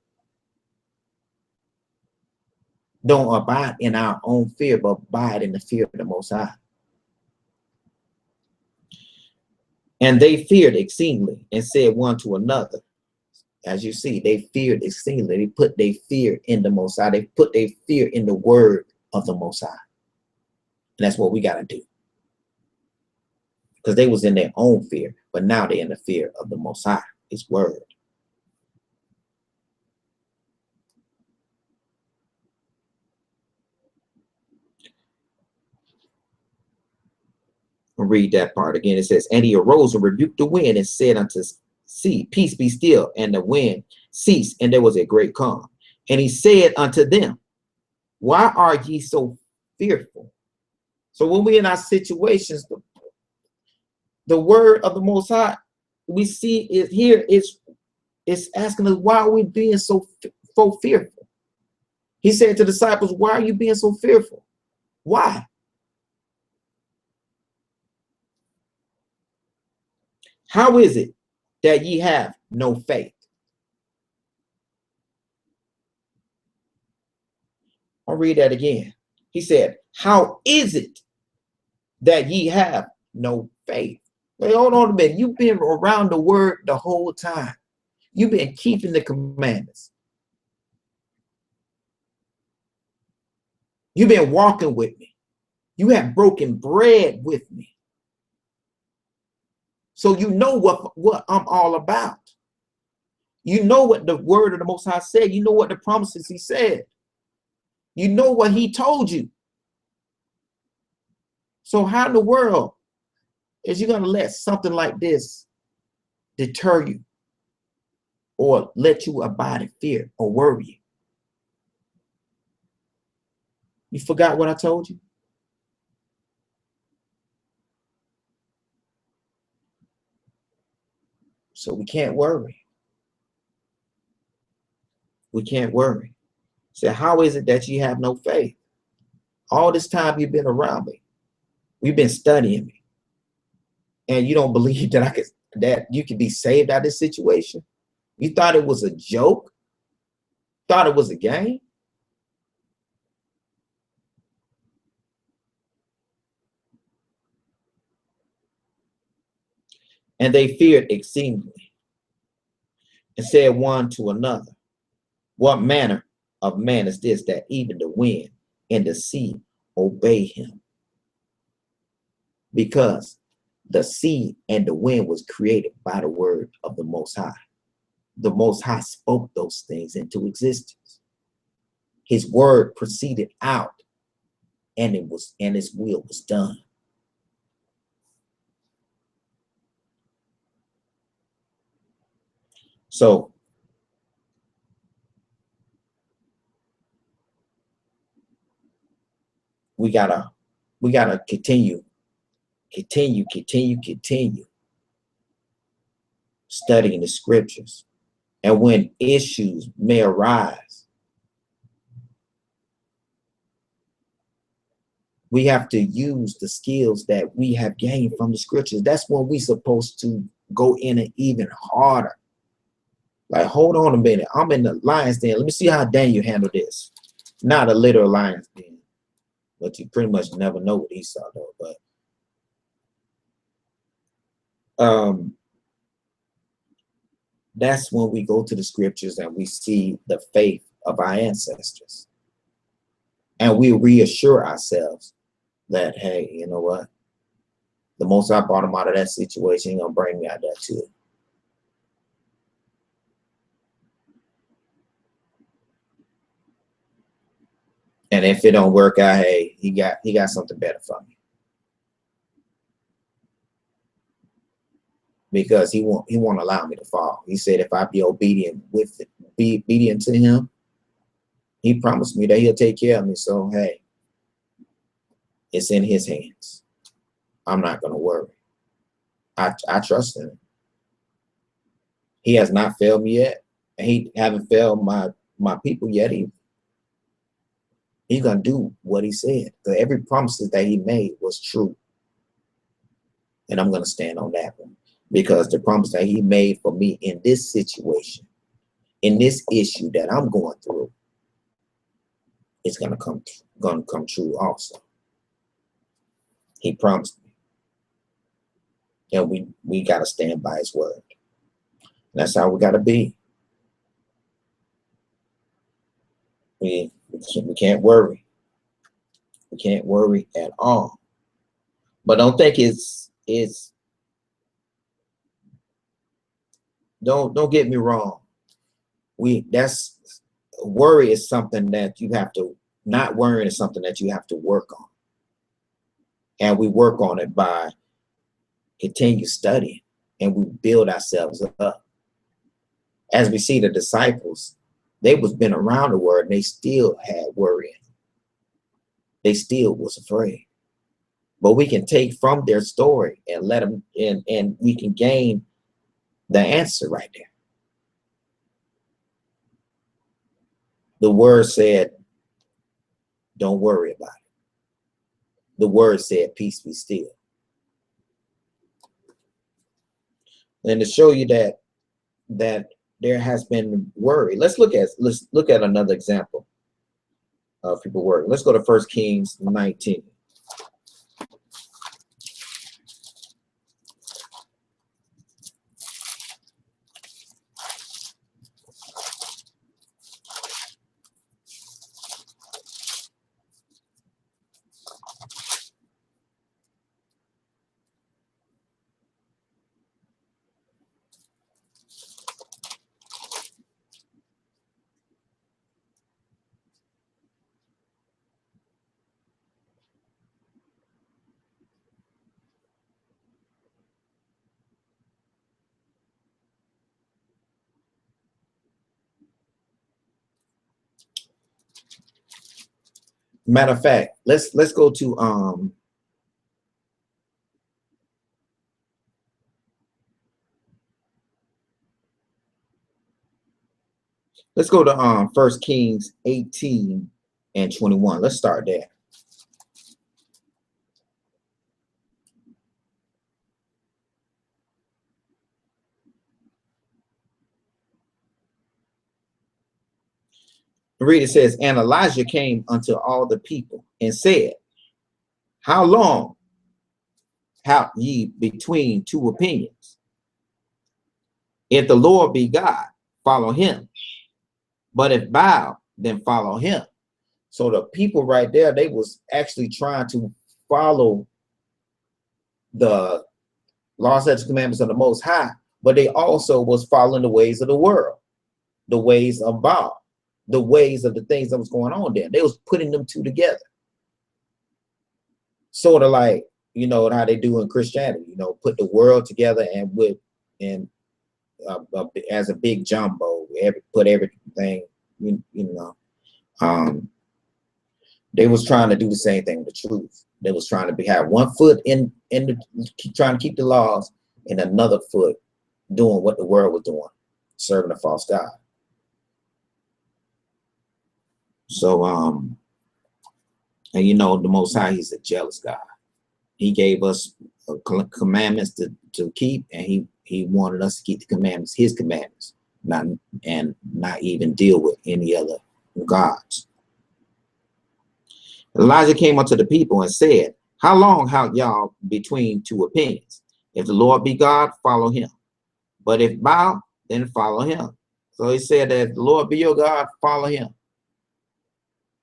Don't abide in our own fear, but abide in the fear of the Most High. And they feared exceedingly and said one to another. As you see, they feared exceedingly. They put their fear in the Most High. They put their fear in the word of the Most High. And that's what we got to do. Because they was in their own fear, but now they're in the fear of the Most High, his word. I'll read that part again. It says, and he arose and rebuked the wind and said unto sea, peace be still. And the wind ceased, and there was a great calm. And he said unto them, why are ye so fearful? So when we're in our situations, the word of the Most High, we see it here, it's asking us, why are we being so fearful? He said to the disciples, why are you being so fearful? Why? How is it that ye have no faith? I'll read that again. He said, how is it that ye have no faith? Wait, hold on a minute. You've been around the word the whole time. You've been keeping the commandments. You've been walking with me. You have broken bread with me. So you know what I'm all about. You know what the word of the Most High said. You know what the promises he said. You know what he told you. So how in the world is you going to let something like this deter you or let you abide in fear or worry you? You forgot what I told you? So we can't worry. We can't worry. So how is it that you have no faith? All this time you've been around me. We've been studying me. And you don't believe that you can be saved out of this situation? You thought it was a joke? Thought it was a game? And they feared exceedingly and said one to another, what manner of man is this, that even the wind and the sea obey him? Because the sea and the wind was created by the word of the Most High. The Most High spoke those things into existence. His word proceeded out, and his will was done. So we gotta continue studying the scriptures. And when issues may arise, we have to use the skills that we have gained from the scriptures. That's when we're supposed to go in it even harder. Like, hold on a minute. I'm in the lion's den. Let me see how Daniel handled this. Not a literal lion's den, but you pretty much never know what he saw though. But that's when we go to the scriptures and we see the faith of our ancestors. And we reassure ourselves that, hey, you know what? The Most High brought him out of that situation, he's gonna bring me out of that too. And if it don't work out, hey, he got something better for me. Because he won't allow me to fall. He said if I be obedient to him, he promised me that he'll take care of me. So hey, it's in his hands. I'm not gonna worry. I trust him. He has not failed me yet, and he haven't failed my people yet either. He's gonna do what he said. Because every promise that he made was true. And I'm gonna stand on that one. Because the promise that he made for me in this situation, in this issue that I'm going through, it's gonna come true also. He promised me. And we got to stand by his word. That's how we got to be. We can't worry. We can't worry at all. But don't think don't get me wrong. That's worry is something that you have to, not worrying is something that you have to work on. And we work on it by continue studying, and we build ourselves up. As we see the disciples, they was been around the word and they still had worry. They still was afraid. But we can take from their story and let them in, and we can gain the answer right there. The word said, don't worry about it. The word said, peace be still. And to show you that there has been worry, let's look at another example of people worrying. Let's go to 1 Kings 19. Matter of fact, let's go to let's go to 1 Kings 18 and 21. Let's start there. Read, it says, and Elijah came unto all the people and said, how long have ye between two opinions? If the Lord be God, follow him. But if Baal, then follow him. So the people right there, they was actually trying to follow the law, statutes, commandments of the Most High, but they also was following the ways of the world, the ways of Baal, the ways of the things that was going on there. They was putting them two together. Sort of like, you know, how they do in Christianity, you know, put the world together and as a big jumbo, put everything, you know. They was trying to do the same thing with the truth. They was trying to have one foot in trying to keep the laws, and another foot doing what the world was doing, serving a false god. So and you know, the Most High, he's a jealous God. He gave us commandments to keep, and he wanted us to keep the commandments, his commandments, not even deal with any other gods. Elijah came unto the people and said, how long have y'all between two opinions? If the Lord be God, follow him. But if Baal, then follow him. So he said that if the Lord be your God, follow him.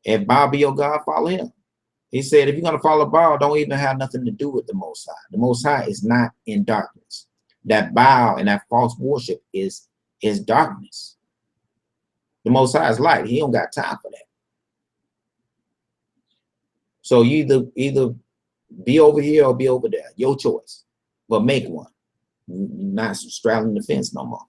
If Baal be your God, follow him. He said, if you're going to follow Baal, don't even have nothing to do with the Most High. The Most High is not in darkness. That Baal and that false worship is darkness. The Most High is light. He don't got time for that. So you either be over here or be over there. Your choice. But make one. You're not straddling the fence no more.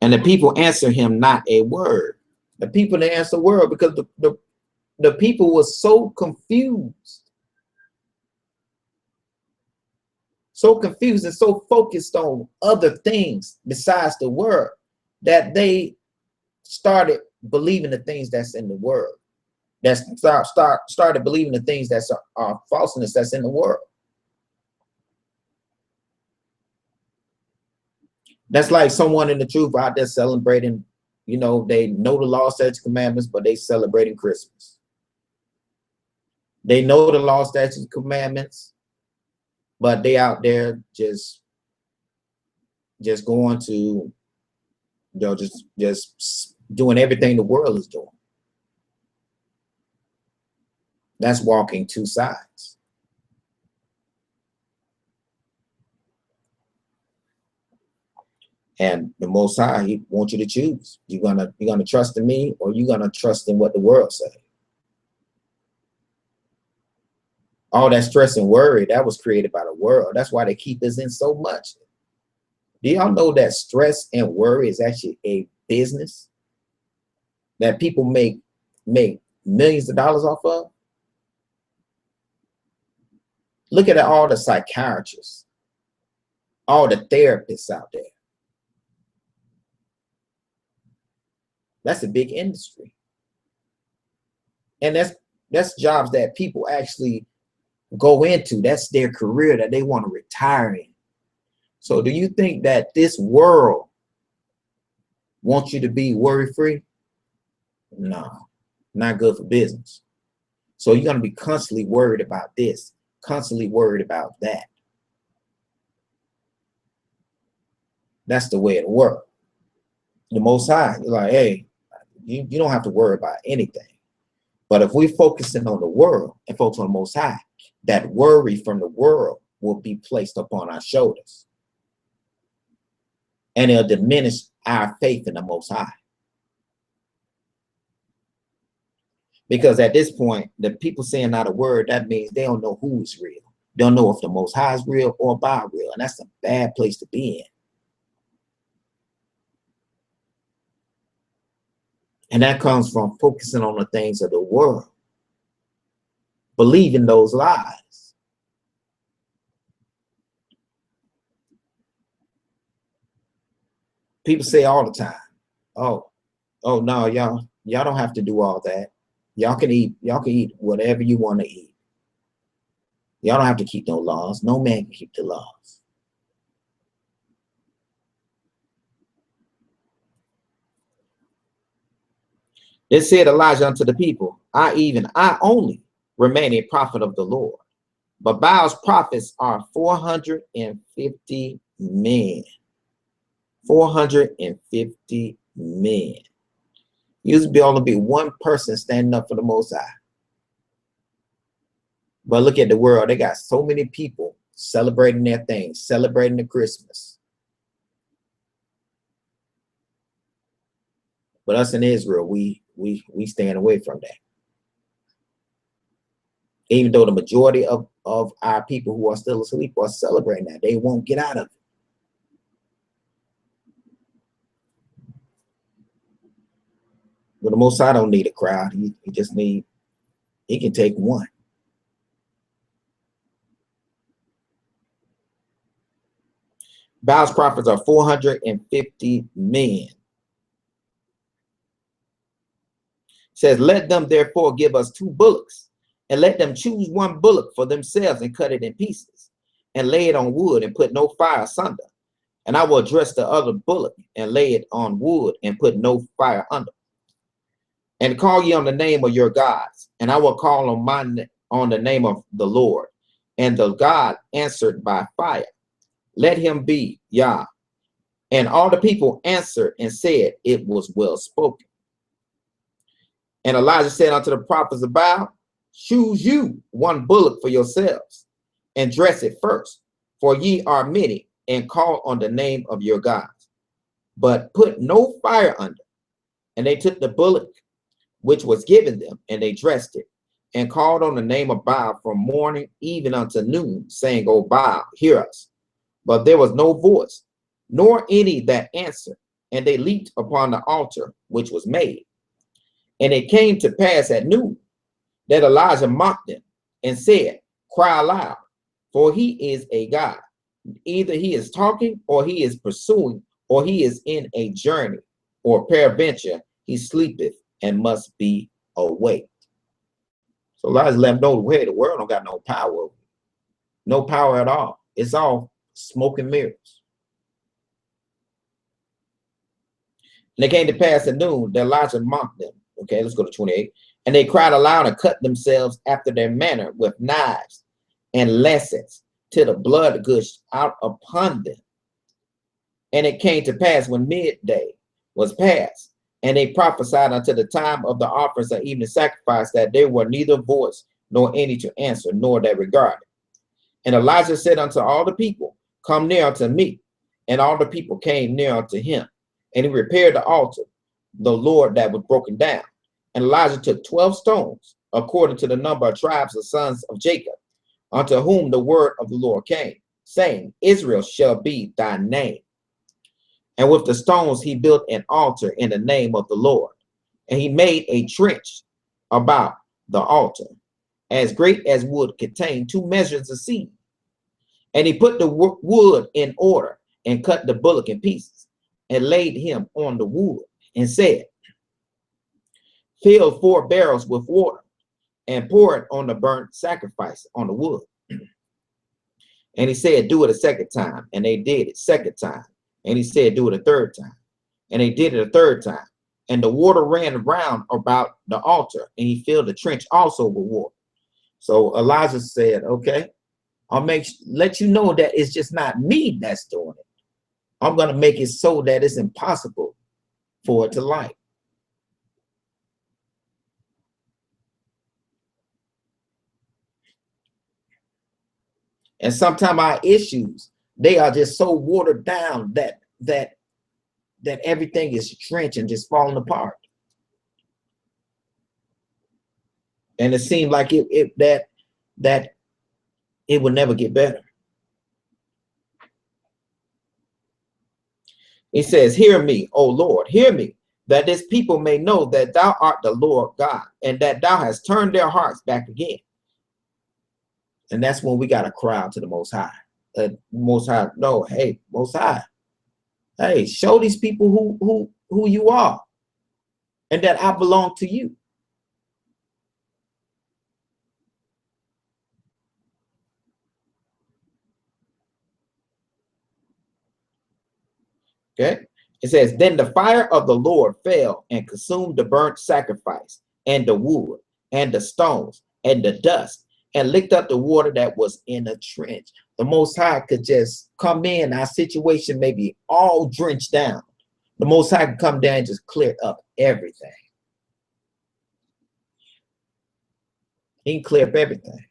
And the people answer him not a word. The people didn't answer a word because the people were so confused. So confused and so focused on other things besides the word that they started believing the things that's in the word. That started believing the things that's falseness that's in the world. That's like someone in the truth out there celebrating, you know, they know the law, statutes, commandments, but they celebrating Christmas. They know the law, statutes, and commandments, but they out there just going to, you know, just doing everything the world is doing. That's walking two sides. And the Most High, He wants you to choose. You're gonna trust in me, or you're gonna trust in what the world says. All that stress and worry, that was created by the world. That's why they keep us in so much. Do y'all know that stress and worry is actually a business that people make millions of dollars off of? Look at all the psychiatrists, all the therapists out there. That's a big industry. And that's jobs that people actually go into. That's their career that they want to retire in. So do you think that this world wants you to be worry-free? No, not good for business. So you're going to be constantly worried about this, constantly worried about that. That's the way it works. The Most High, you're like, hey, you don't have to worry about anything. But if we're focusing on the world and focus on the Most High, that worry from the world will be placed upon our shoulders. And it'll diminish our faith in the Most High. Because at this point, the people saying not a word, that means they don't know who is real. They don't know if the Most High is real or Baal real. And that's a bad place to be in. And that comes from focusing on the things of the world, believing those lies. People say all the time, oh no, y'all don't have to do all that. Y'all can eat whatever you want to eat. Y'all don't have to keep no laws. No man can keep the laws. It said Elijah unto the people, I only remain a prophet of the Lord. But Baal's prophets are 450 men. 450 men. Used to be only be one person standing up for the Most High. But look at the world. They got so many people celebrating their things, celebrating the Christmas. But us in Israel, we stand away from that. Even though the majority of our people who are still asleep are celebrating that, they won't get out of it. But the Most High don't need a crowd. He can take one. Baal's prophets are 450 men. Says, let them therefore give us 2 bullocks, and let them choose 1 bullock for themselves and cut it in pieces, and lay it on wood and put no fire asunder. And I will address the other bullock and lay it on wood and put no fire under. And call ye on the name of your gods, and I will call on the name of the Lord. And the God answered by fire, let him be Yah. And all the people answered and said, it was well spoken. And Elijah said unto the prophets of Baal, choose you 1 bullock for yourselves, and dress it first, for ye are many, and call on the name of your gods. But put no fire under. And they took the bullock which was given them, and they dressed it, and called on the name of Baal from morning even unto noon, saying, O Baal, hear us. But there was no voice, nor any that answered. And they leaped upon the altar which was made. And it came to pass at noon that Elijah mocked them and said, cry aloud, for he is a God. Either he is talking, or he is pursuing, or he is in a journey, or peradventure he sleepeth and must be awake. So Elijah let them know, hey, the world don't got no power. No power at all. It's all smoke and mirrors. And it came to pass at noon that Elijah mocked them. Okay, let's go to 28. And they cried aloud and cut themselves after their manner with knives and lancets, till the blood gushed out upon them. And it came to pass when midday was past, and they prophesied until the time of the offerings of evening sacrifice, that there were neither voice nor any to answer, nor that regarded. And Elijah said unto all the people, come near unto me. And all the people came near unto him. And he repaired the altar, the Lord that was broken down. And Elijah took 12 stones, according to the number of tribes of sons of Jacob, unto whom the word of the Lord came, saying, Israel shall be thy name. And with the stones he built an altar in the name of the Lord. And he made a trench about the altar, as great as would contain 2 measures of seed. And he put the wood in order, and cut the bullock in pieces, and laid him on the wood, and said, fill 4 barrels with water, and pour it on the burnt sacrifice on the wood. And he said, do it a second time. And they did it second time. And he said, do it a third time. And they did it a third time. And the water ran around about the altar, and he filled the trench also with water. So Elijah said, okay, I'll let you know that it's just not me that's doing it. I'm going to make it so that it's impossible for it to light. And sometimes our issues, they are just so watered down that everything is drenched and just falling apart. And it seemed like that it would never get better. He says, hear me, O Lord, hear me, that this people may know that thou art the Lord God, and that thou hast turned their hearts back again. And that's when we got to cry out to the Most High. Most High, no, hey, Most High, hey, show these people who you are, and that I belong to you. Okay, it says, then the fire of the Lord fell and consumed the burnt sacrifice and the wood and the stones and the dust, and licked up the water that was in the trench. The Most High could just come in. Our situation may be all drenched down. The Most High could come down and just clear up everything. He can clear up everything.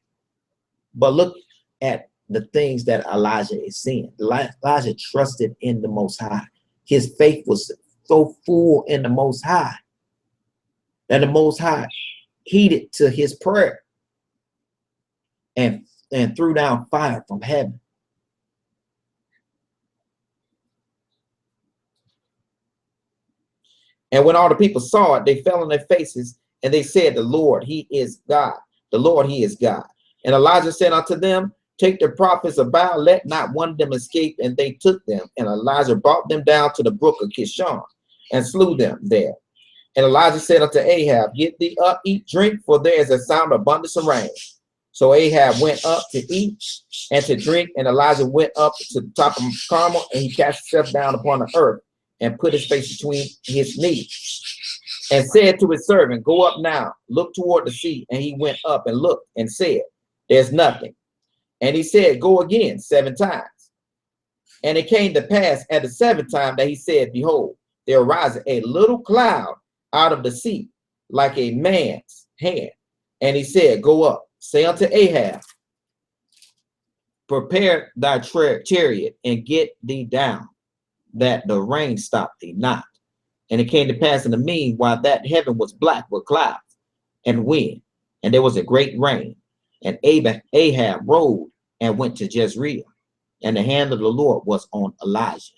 But look at the things that Elijah is seeing. Elijah trusted in the Most High. His faith was so full in the Most High that the Most High heeded to his prayer and threw down fire from heaven. And when all the people saw it, they fell on their faces, and they said, the Lord, he is God. The Lord, he is God. And Elijah said unto them, take the prophets of Baal, let not one of them escape. And they took them, and Elijah brought them down to the brook of Kishon, and slew them there. And Elijah said unto Ahab, get thee up, eat, drink, for there is a sound of abundance of rain. So Ahab went up to eat and to drink, and Elijah went up to the top of Carmel, and he cast himself down upon the earth and put his face between his knees, and said to his servant, go up now, look toward the sea. And he went up and looked and said, there's nothing. And he said, go again 7 times. And it came to pass at the 7th time that he said, behold, there arises a little cloud out of the sea, like a man's hand. And he said, go up, say unto Ahab, prepare thy chariot and get thee down, that the rain stop thee not. And it came to pass in the meanwhile that heaven was black with clouds and wind, and there was a great rain. And Ahab rode and went to Jezreel, and the hand of the Lord was on Elijah.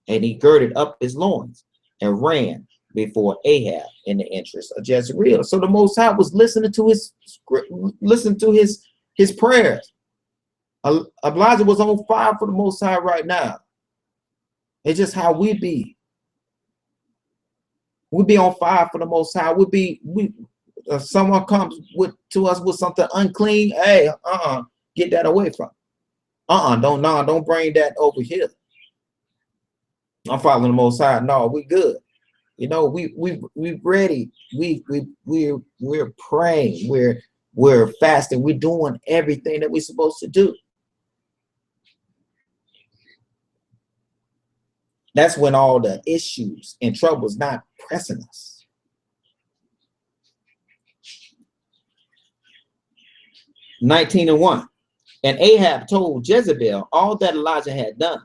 And he girded up his loins and ran before Ahab in the entrance of Jezreel. So the Most High was listening to his prayers. Elijah was on fire for the Most High right now. It's just how we be. We be on fire for the Most High. If someone comes to us with something unclean, hey, get that away from. Don't bring that over here. I'm following the Most High. No, we good. You know, we ready. We're praying. We're fasting. We're doing everything that we're supposed to do. That's when all the issues and troubles not pressing us. (19:1). And Ahab told Jezebel all that Elijah had done,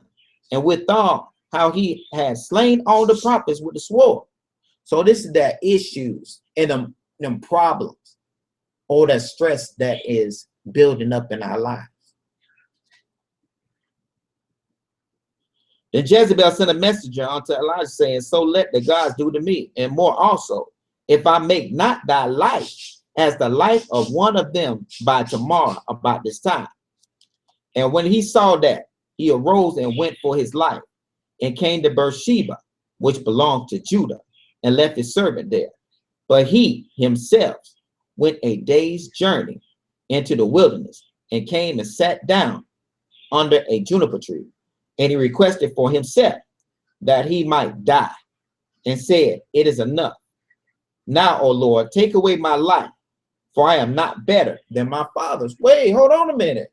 and withal how he had slain all the prophets with the sword. So this is that issues and them problems, all that stress that is building up in our lives. Then Jezebel sent a messenger unto Elijah, saying, so let the gods do to me, and more also, if I make not thy life as the life of one of them by tomorrow about this time. And when he saw that, he arose and went for his life, and came to Beersheba, which belonged to Judah, and left his servant there. But he himself went a day's journey into the wilderness, and came and sat down under a juniper tree. And he requested for himself that he might die, and said, it is enough. Now, O Lord, take away my life, for I am not better than my fathers. Wait, hold on a minute.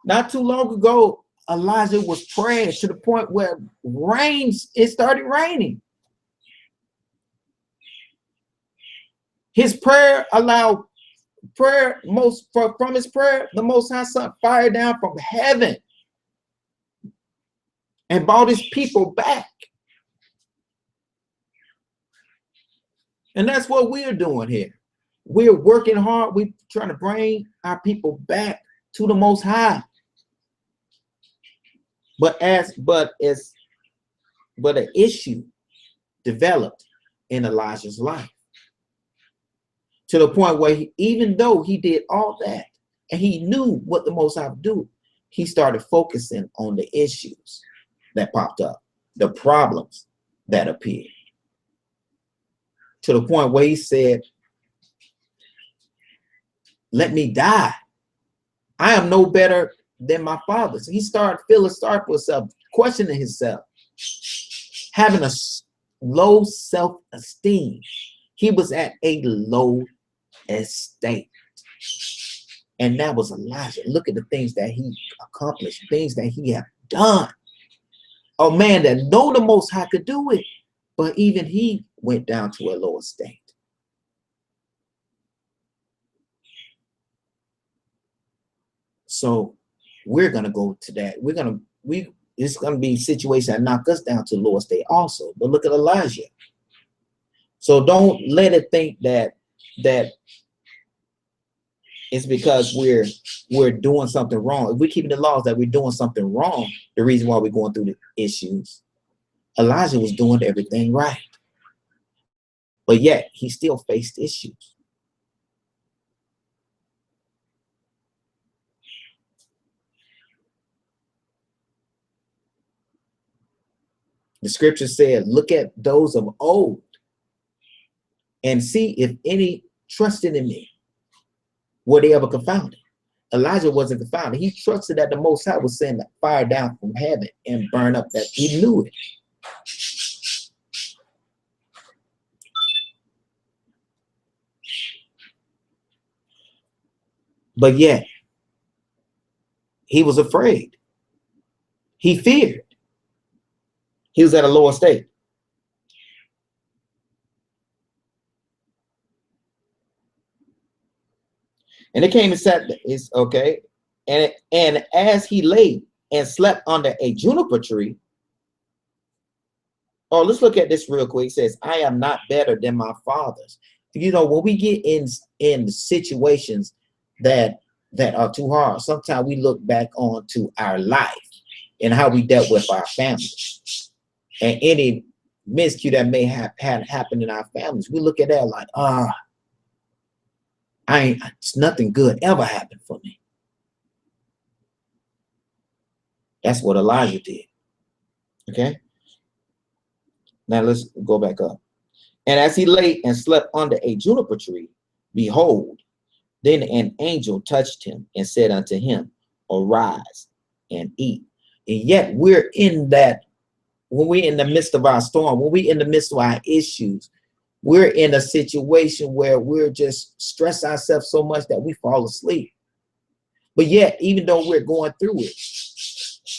Not too long ago, Elijah was praying to the point where it started raining. His prayer allowed from his prayer, the Most High sent fire down from heaven and brought his people back. And that's what we're doing here. We're working hard. We're trying to bring our people back to the Most High. But an issue developed in Elijah's life, to the point where even though he did all that and he knew what the Most High would do, he started focusing on the issues that popped up, the problems that appeared, to the point where he said, let me die. I am no better than my fathers. He started feeling sorry for himself, questioning himself, having a low self-esteem. He was at a low estate. And that was Elijah. Look at the things that he accomplished, things that he had done. A man that know the Most High could do it, but even he went down to a low estate. So we're gonna go to that. It's gonna be a situation that knock us down to low estate also. But look at Elijah. So don't let it think that it's because we're doing something wrong. If we're keeping the laws that we're doing something wrong, the reason why we're going through the issues. Elijah was doing everything right, but yet he still faced issues. The scripture said, look at those of old and see if any trusted in me. Were they ever confounded? Elijah wasn't confounded. He trusted that the Most High was sending fire down from heaven and burn up that. He knew it. But yet, he was afraid. He feared. He was at a lower state. And it came and sat, it's okay. And as he lay and slept under a juniper tree. Oh, let's look at this real quick. It says, I am not better than my fathers. You know, when we get in situations that are too hard, sometimes we look back onto our life and how we dealt with our families. And any miscue that may have happened in our families, we look at that like, it's nothing good ever happened for me. That's what Elijah did. Okay. Now let's go back up. And as he lay and slept under a juniper tree, behold, then an angel touched him and said unto him, arise and eat. And yet we're in that when we're in the midst of our storm, when we're in the midst of our issues, we're in a situation where we're just stress ourselves so much that we fall asleep. But yet, even though we're going through it,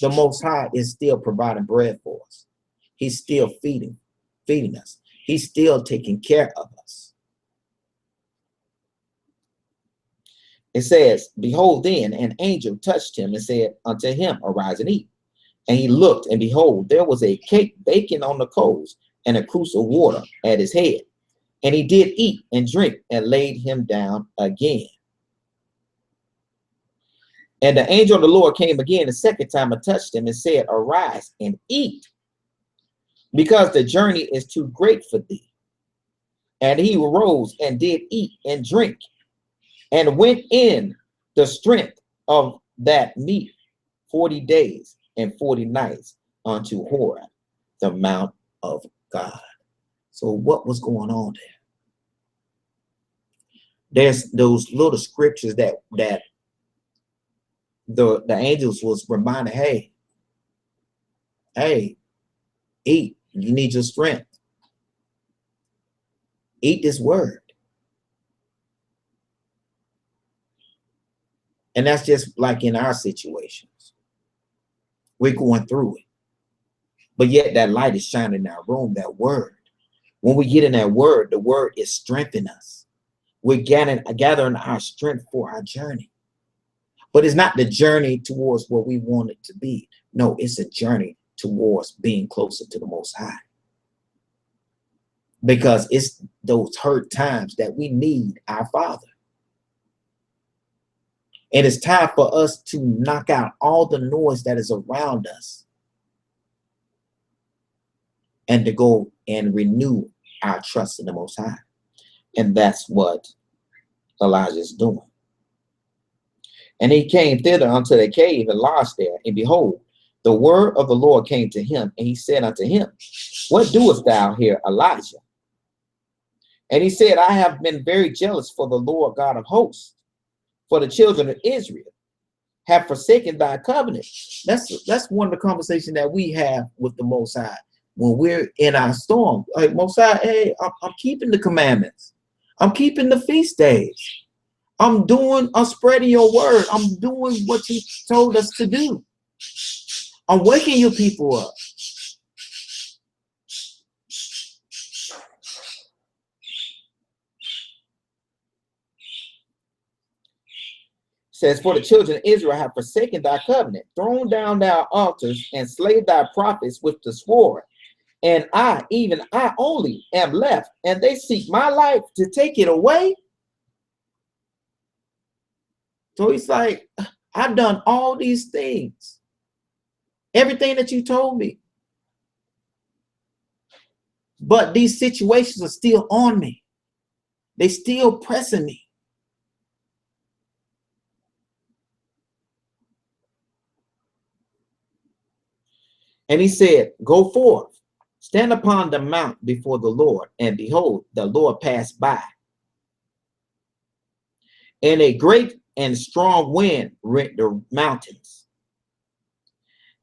the Most High is still providing bread for us. He's still feeding us. He's still taking care of us. It says, behold, then an angel touched him and said unto him, arise and eat. And he looked, and behold, there was a cake baking on the coals and a cruse of water at his head. And he did eat and drink and laid him down again. And the angel of the Lord came again the second time and touched him and said, arise and eat, because the journey is too great for thee. And he arose and did eat and drink, and went in the strength of that meat 40 days and 40 nights unto Horeb, the mount of God. So what was going on there? There's those little scriptures that the angels was reminding, hey, eat. You need your strength. Eat this word. And that's just like in our situations. We're going through it. But yet that light is shining in our room, that word. When we get in that word, the word is strengthening us. We're gathering our strength for our journey. But it's not the journey towards what we want it to be. No, it's a journey towards being closer to the Most High. Because it's those hurt times that we need our Father. And it's time for us to knock out all the noise that is around us and to go and renew our trust in the Most High. And that's what Elijah is doing. And he came thither unto the cave and lodged there. And behold, the word of the Lord came to him. And he said unto him, what doest thou here, Elijah? And he said, I have been very jealous for the Lord God of hosts, for the children of Israel have forsaken thy covenant. That's one of the conversations that we have with the Most High when we're in our storm. Like, Most High, hey, I'm keeping the commandments. I'm keeping the feast days. I'm spreading your word. I'm doing what you told us to do. I'm waking your people up. Says, for the children of Israel have forsaken thy covenant, thrown down thy altars, and slayed thy prophets with the sword. And I, even I only, am left, and they seek my life to take it away. So he's like, I've done all these things. Everything that you told me. But these situations are still on me. They still pressing me. And he said, go forth, stand upon the mount before the Lord, and behold, the Lord passed by. And a great and strong wind rent the mountains,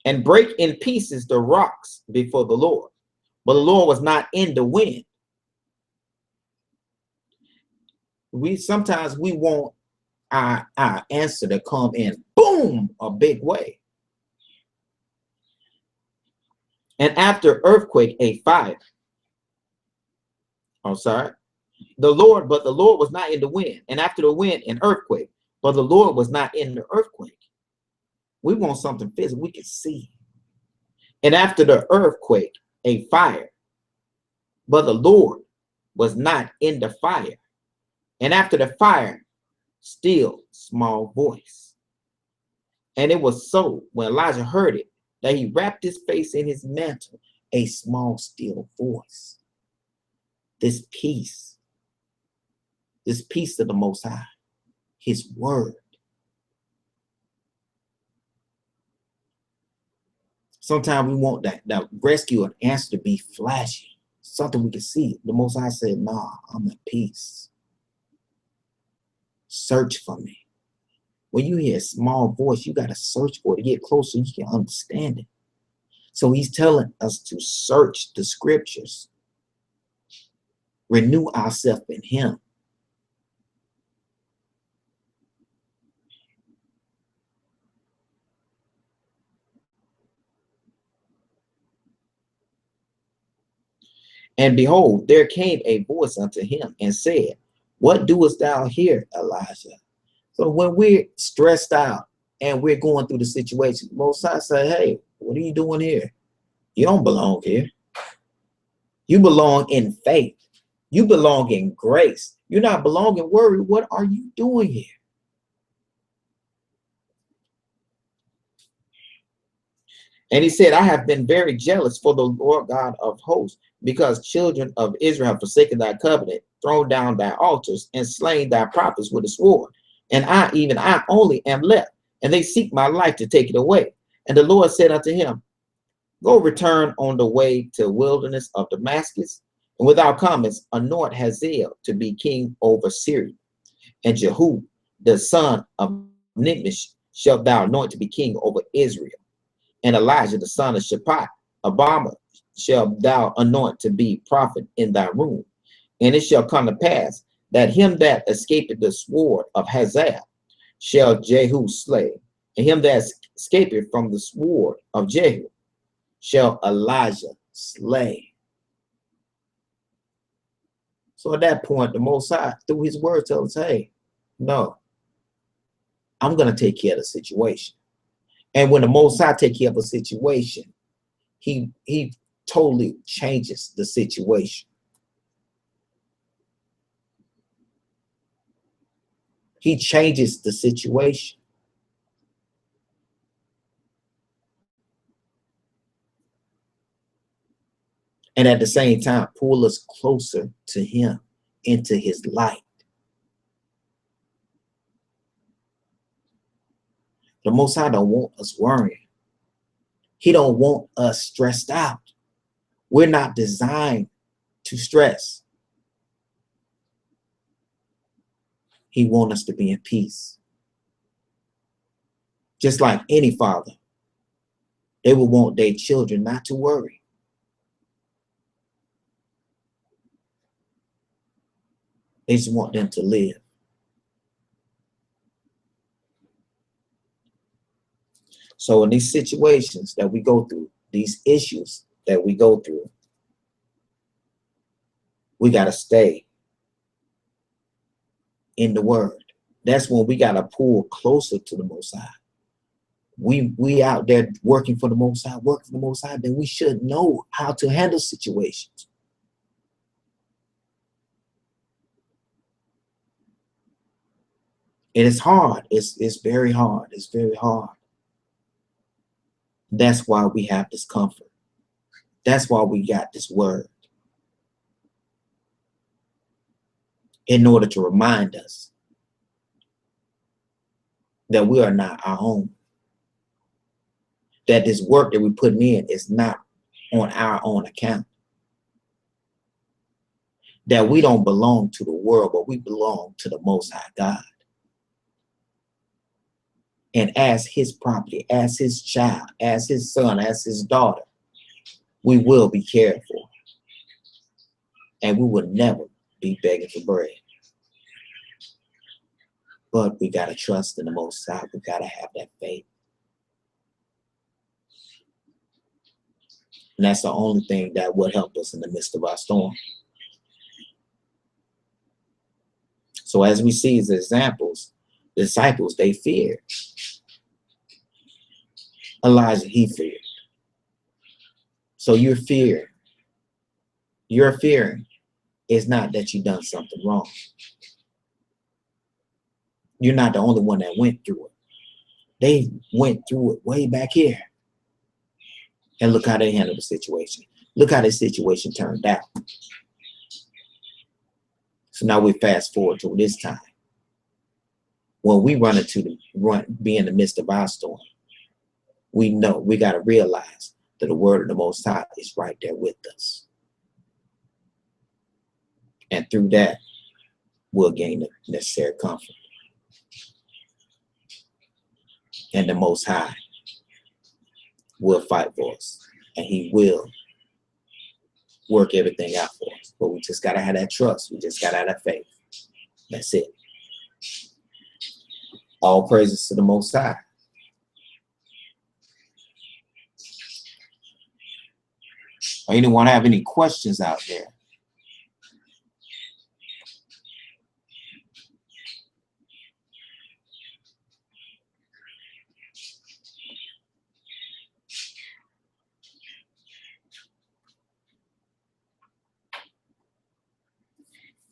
and break in pieces the rocks before the Lord. But the Lord was not in the wind. Sometimes we want our answer to come in, boom, a big way. And after earthquake, a fire. But the Lord was not in the wind. And after the wind, an earthquake. But the Lord was not in the earthquake. We want something physical we can see. And after the earthquake, a fire. But the Lord was not in the fire. And after the fire, still small voice. And it was so, when Elijah heard it, that he wrapped his face in his mantle, a small still voice. This peace of the Most High, his word. Sometimes we want that rescue and answer to be flashy, something we can see. The Most High said, nah, I'm at peace. Search for me. When you hear a small voice, you got to search for it to get closer. You can understand it. So he's telling us to search the scriptures, renew ourselves in him. And behold, there came a voice unto him and said, what doest thou here, Elijah? So when we're stressed out and we're going through the situation, Most High say, hey, what are you doing here? You don't belong here. You belong in faith. You belong in grace. You're not belonging worry. What are you doing here? And he said, I have been very jealous for the Lord God of hosts, because children of Israel have forsaken thy covenant, thrown down thy altars, and slain thy prophets with a sword. And I only am left, and they seek my life to take it away. And the Lord said unto him, go return on the way to the wilderness of Damascus, and without comments anoint Hazael to be king over Syria. And Jehu, the son of Nimshi, shalt thou anoint to be king over Israel. And Elijah, the son of Shaphat, Abama, shalt thou anoint to be prophet in thy room. And it shall come to pass that him that escapeth the sword of Hazael shall Jehu slay, and him that escapeth from the sword of Jehu shall Elijah slay. So at that point, the Most High, through his word, tells us, hey, no, I'm going to take care of the situation. And when the Most High take care of a situation, he totally changes the situation. He changes the situation. And at the same time, pull us closer to him, into his light. The Most High don't want us worrying. He don't want us stressed out. We're not designed to stress. He wants us to be in peace. Just like any father, they would want their children not to worry. They just want them to live. So in these situations that we go through, these issues that we go through, we got to stay in the word. That's when we got to pull closer to the Most High. We out there working for the Most High, then we should know how to handle situations. It is hard. It's very hard. It's very hard. That's why we have this comfort. That's why we got this word. In order to remind us that we are not our own. That this work that we're putting in is not on our own account. That we don't belong to the world, but we belong to the Most High God. And as his property, as his child, as his son, as his daughter, we will be cared for. And we will never be begging for bread. But we got to trust in the Most High. We got to have that faith. And that's the only thing that will help us in the midst of our storm. So as we see as examples, the disciples, they feared. Elijah, he feared. So your fear, your fearing is not that you've done something wrong. You're not the only one that went through it. They went through it way back here. And look how they handled the situation. Look how the situation turned out. So now we fast forward to this time. When we be in the midst of our storm, we know we got to realize that the word of the Most High is right there with us. And through that, we'll gain the necessary comfort. And the Most High will fight for us and he will work everything out for us. But we just got to have that trust. We just got to have that faith. That's it. All praises to the Most High. Anyone have any questions out there?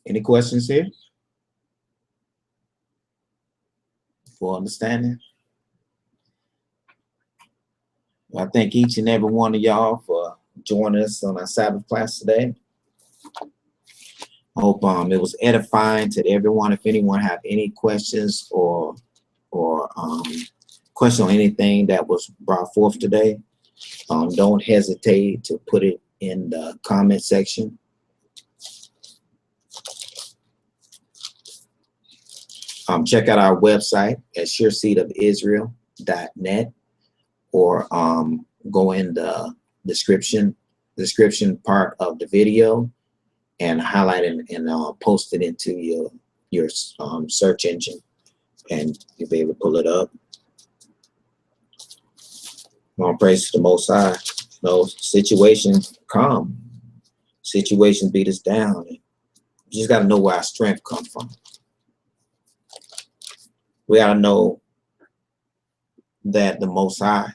Any questions here? For understanding? Well, I thank each and every one of y'all for joining us on our Sabbath class today. I hope it was edifying to everyone. If anyone have any questions or question on anything that was brought forth today, don't hesitate to put it in the comment section. Check out our website at sureseedofisrael.net, or go in the description part of the video and highlight it and post it into your search engine, and you'll be able to pull it up. All praise to the Most High. Those situations come, situations beat us down. You just got to know where our strength comes from. We got to know that the Most High,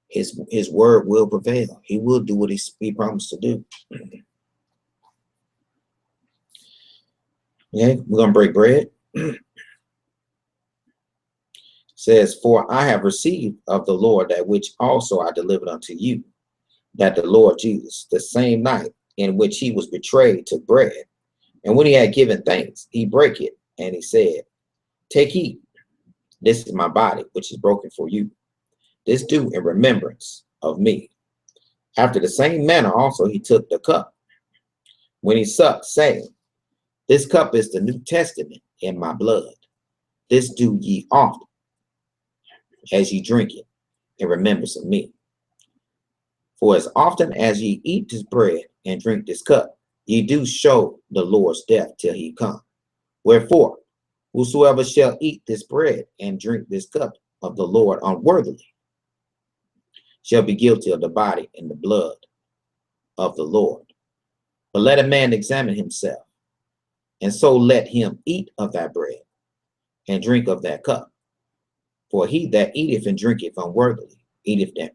his word will prevail. He will do what he promised to do. Okay, we're going to break bread. Says, for I have received of the Lord that which also I delivered unto you, that the Lord Jesus, the same night in which he was betrayed, took bread. And when he had given thanks, he brake it, and he said, take, eat. This is my body, which is broken for you. This do in remembrance of me. After the same manner also he took the cup when he supped, saying, this cup is the New Testament in my blood. This do ye often, as ye drink it, in remembrance of me. For as often as ye eat this bread and drink this cup, ye do show the Lord's death till he come. Wherefore, whosoever shall eat this bread and drink this cup of the Lord unworthily shall be guilty of the body and the blood of the Lord. But let a man examine himself, and so let him eat of that bread and drink of that cup. For he that eateth and drinketh unworthily eateth and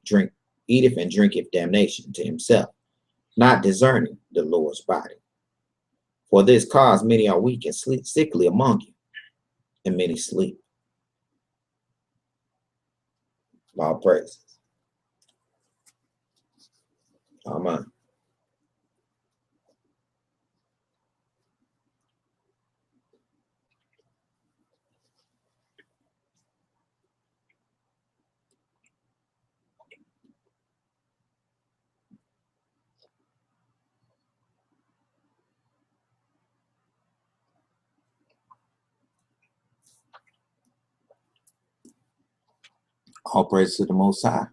drinketh damnation to himself, not discerning the Lord's body. For this cause many are weak and sickly among you, and many sleep. All praises. Amen. All praise to the Most High.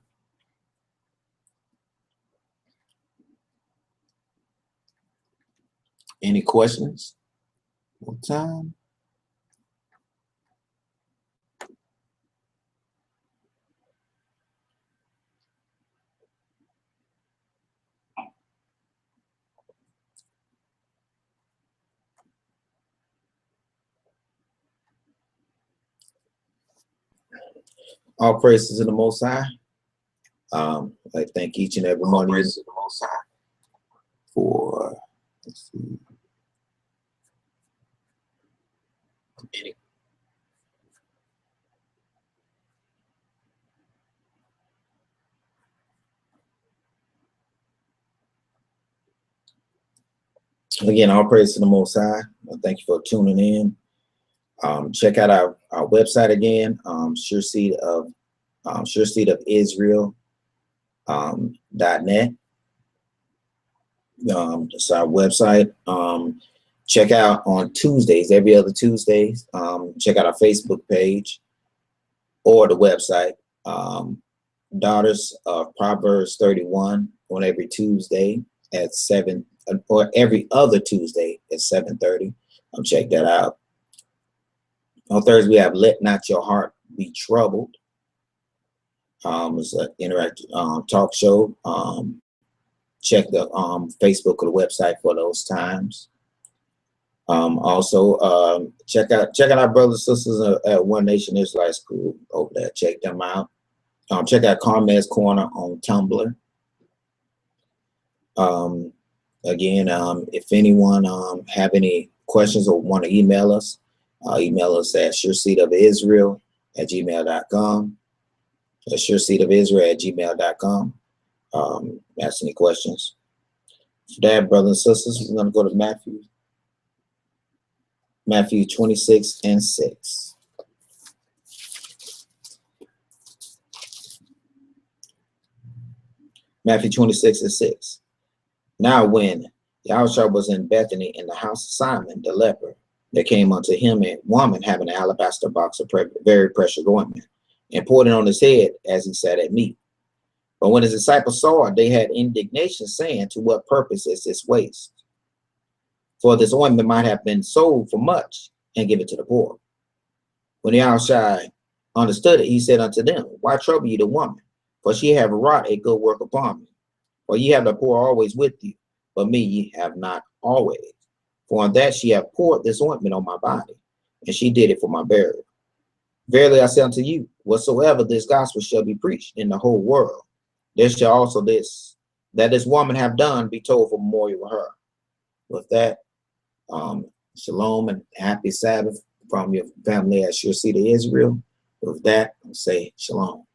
Any questions? One time. All praises to the Most High. I thank each and every one of you for, let's see. Again, all praise to the Most High. Thank you for tuning in. Check out our website again, sureseedofisrael.net. That's our website. Check out on Tuesdays, every other Tuesdays. Check out our Facebook page or the website. Daughters of Proverbs 31 on every Tuesday at 7, or every other Tuesday at 7:30. Check that out. On Thursday, we have Let Not Your Heart Be Troubled. It's an interactive talk show. Check the Facebook or the website for those times. Also, check out our brothers and sisters at One Nation Israelite School over there. Check them out. Check out Carmel's Corner on Tumblr. Again, if anyone have any questions or want to email us at sureseedofisrael@gmail.com. That's sureseedofisrael@gmail.com. Ask any questions. For that, brothers and sisters, we're going to go to Matthew 26:6. Matthew 26:6. Now when Yahushua was in Bethany in the house of Simon the leper, there came unto him a woman having an alabaster box of very precious ointment, and poured it on his head as he sat at meat. But when his disciples saw it, they had indignation, saying, to what purpose is this waste? For this ointment might have been sold for much and given to the poor. When Yahushua understood it, he said unto them, why trouble ye the woman? For she have wrought a good work upon me. For ye have the poor always with you, but me ye have not always. For on that she hath poured this ointment on my body, and she did it for my burial. Verily I say unto you, whatsoever this gospel shall be preached in the whole world, there shall also this woman have done be told for memorial of her. With that, shalom and happy Sabbath from your family at Sure Seed of Israel. With that, I'll say shalom.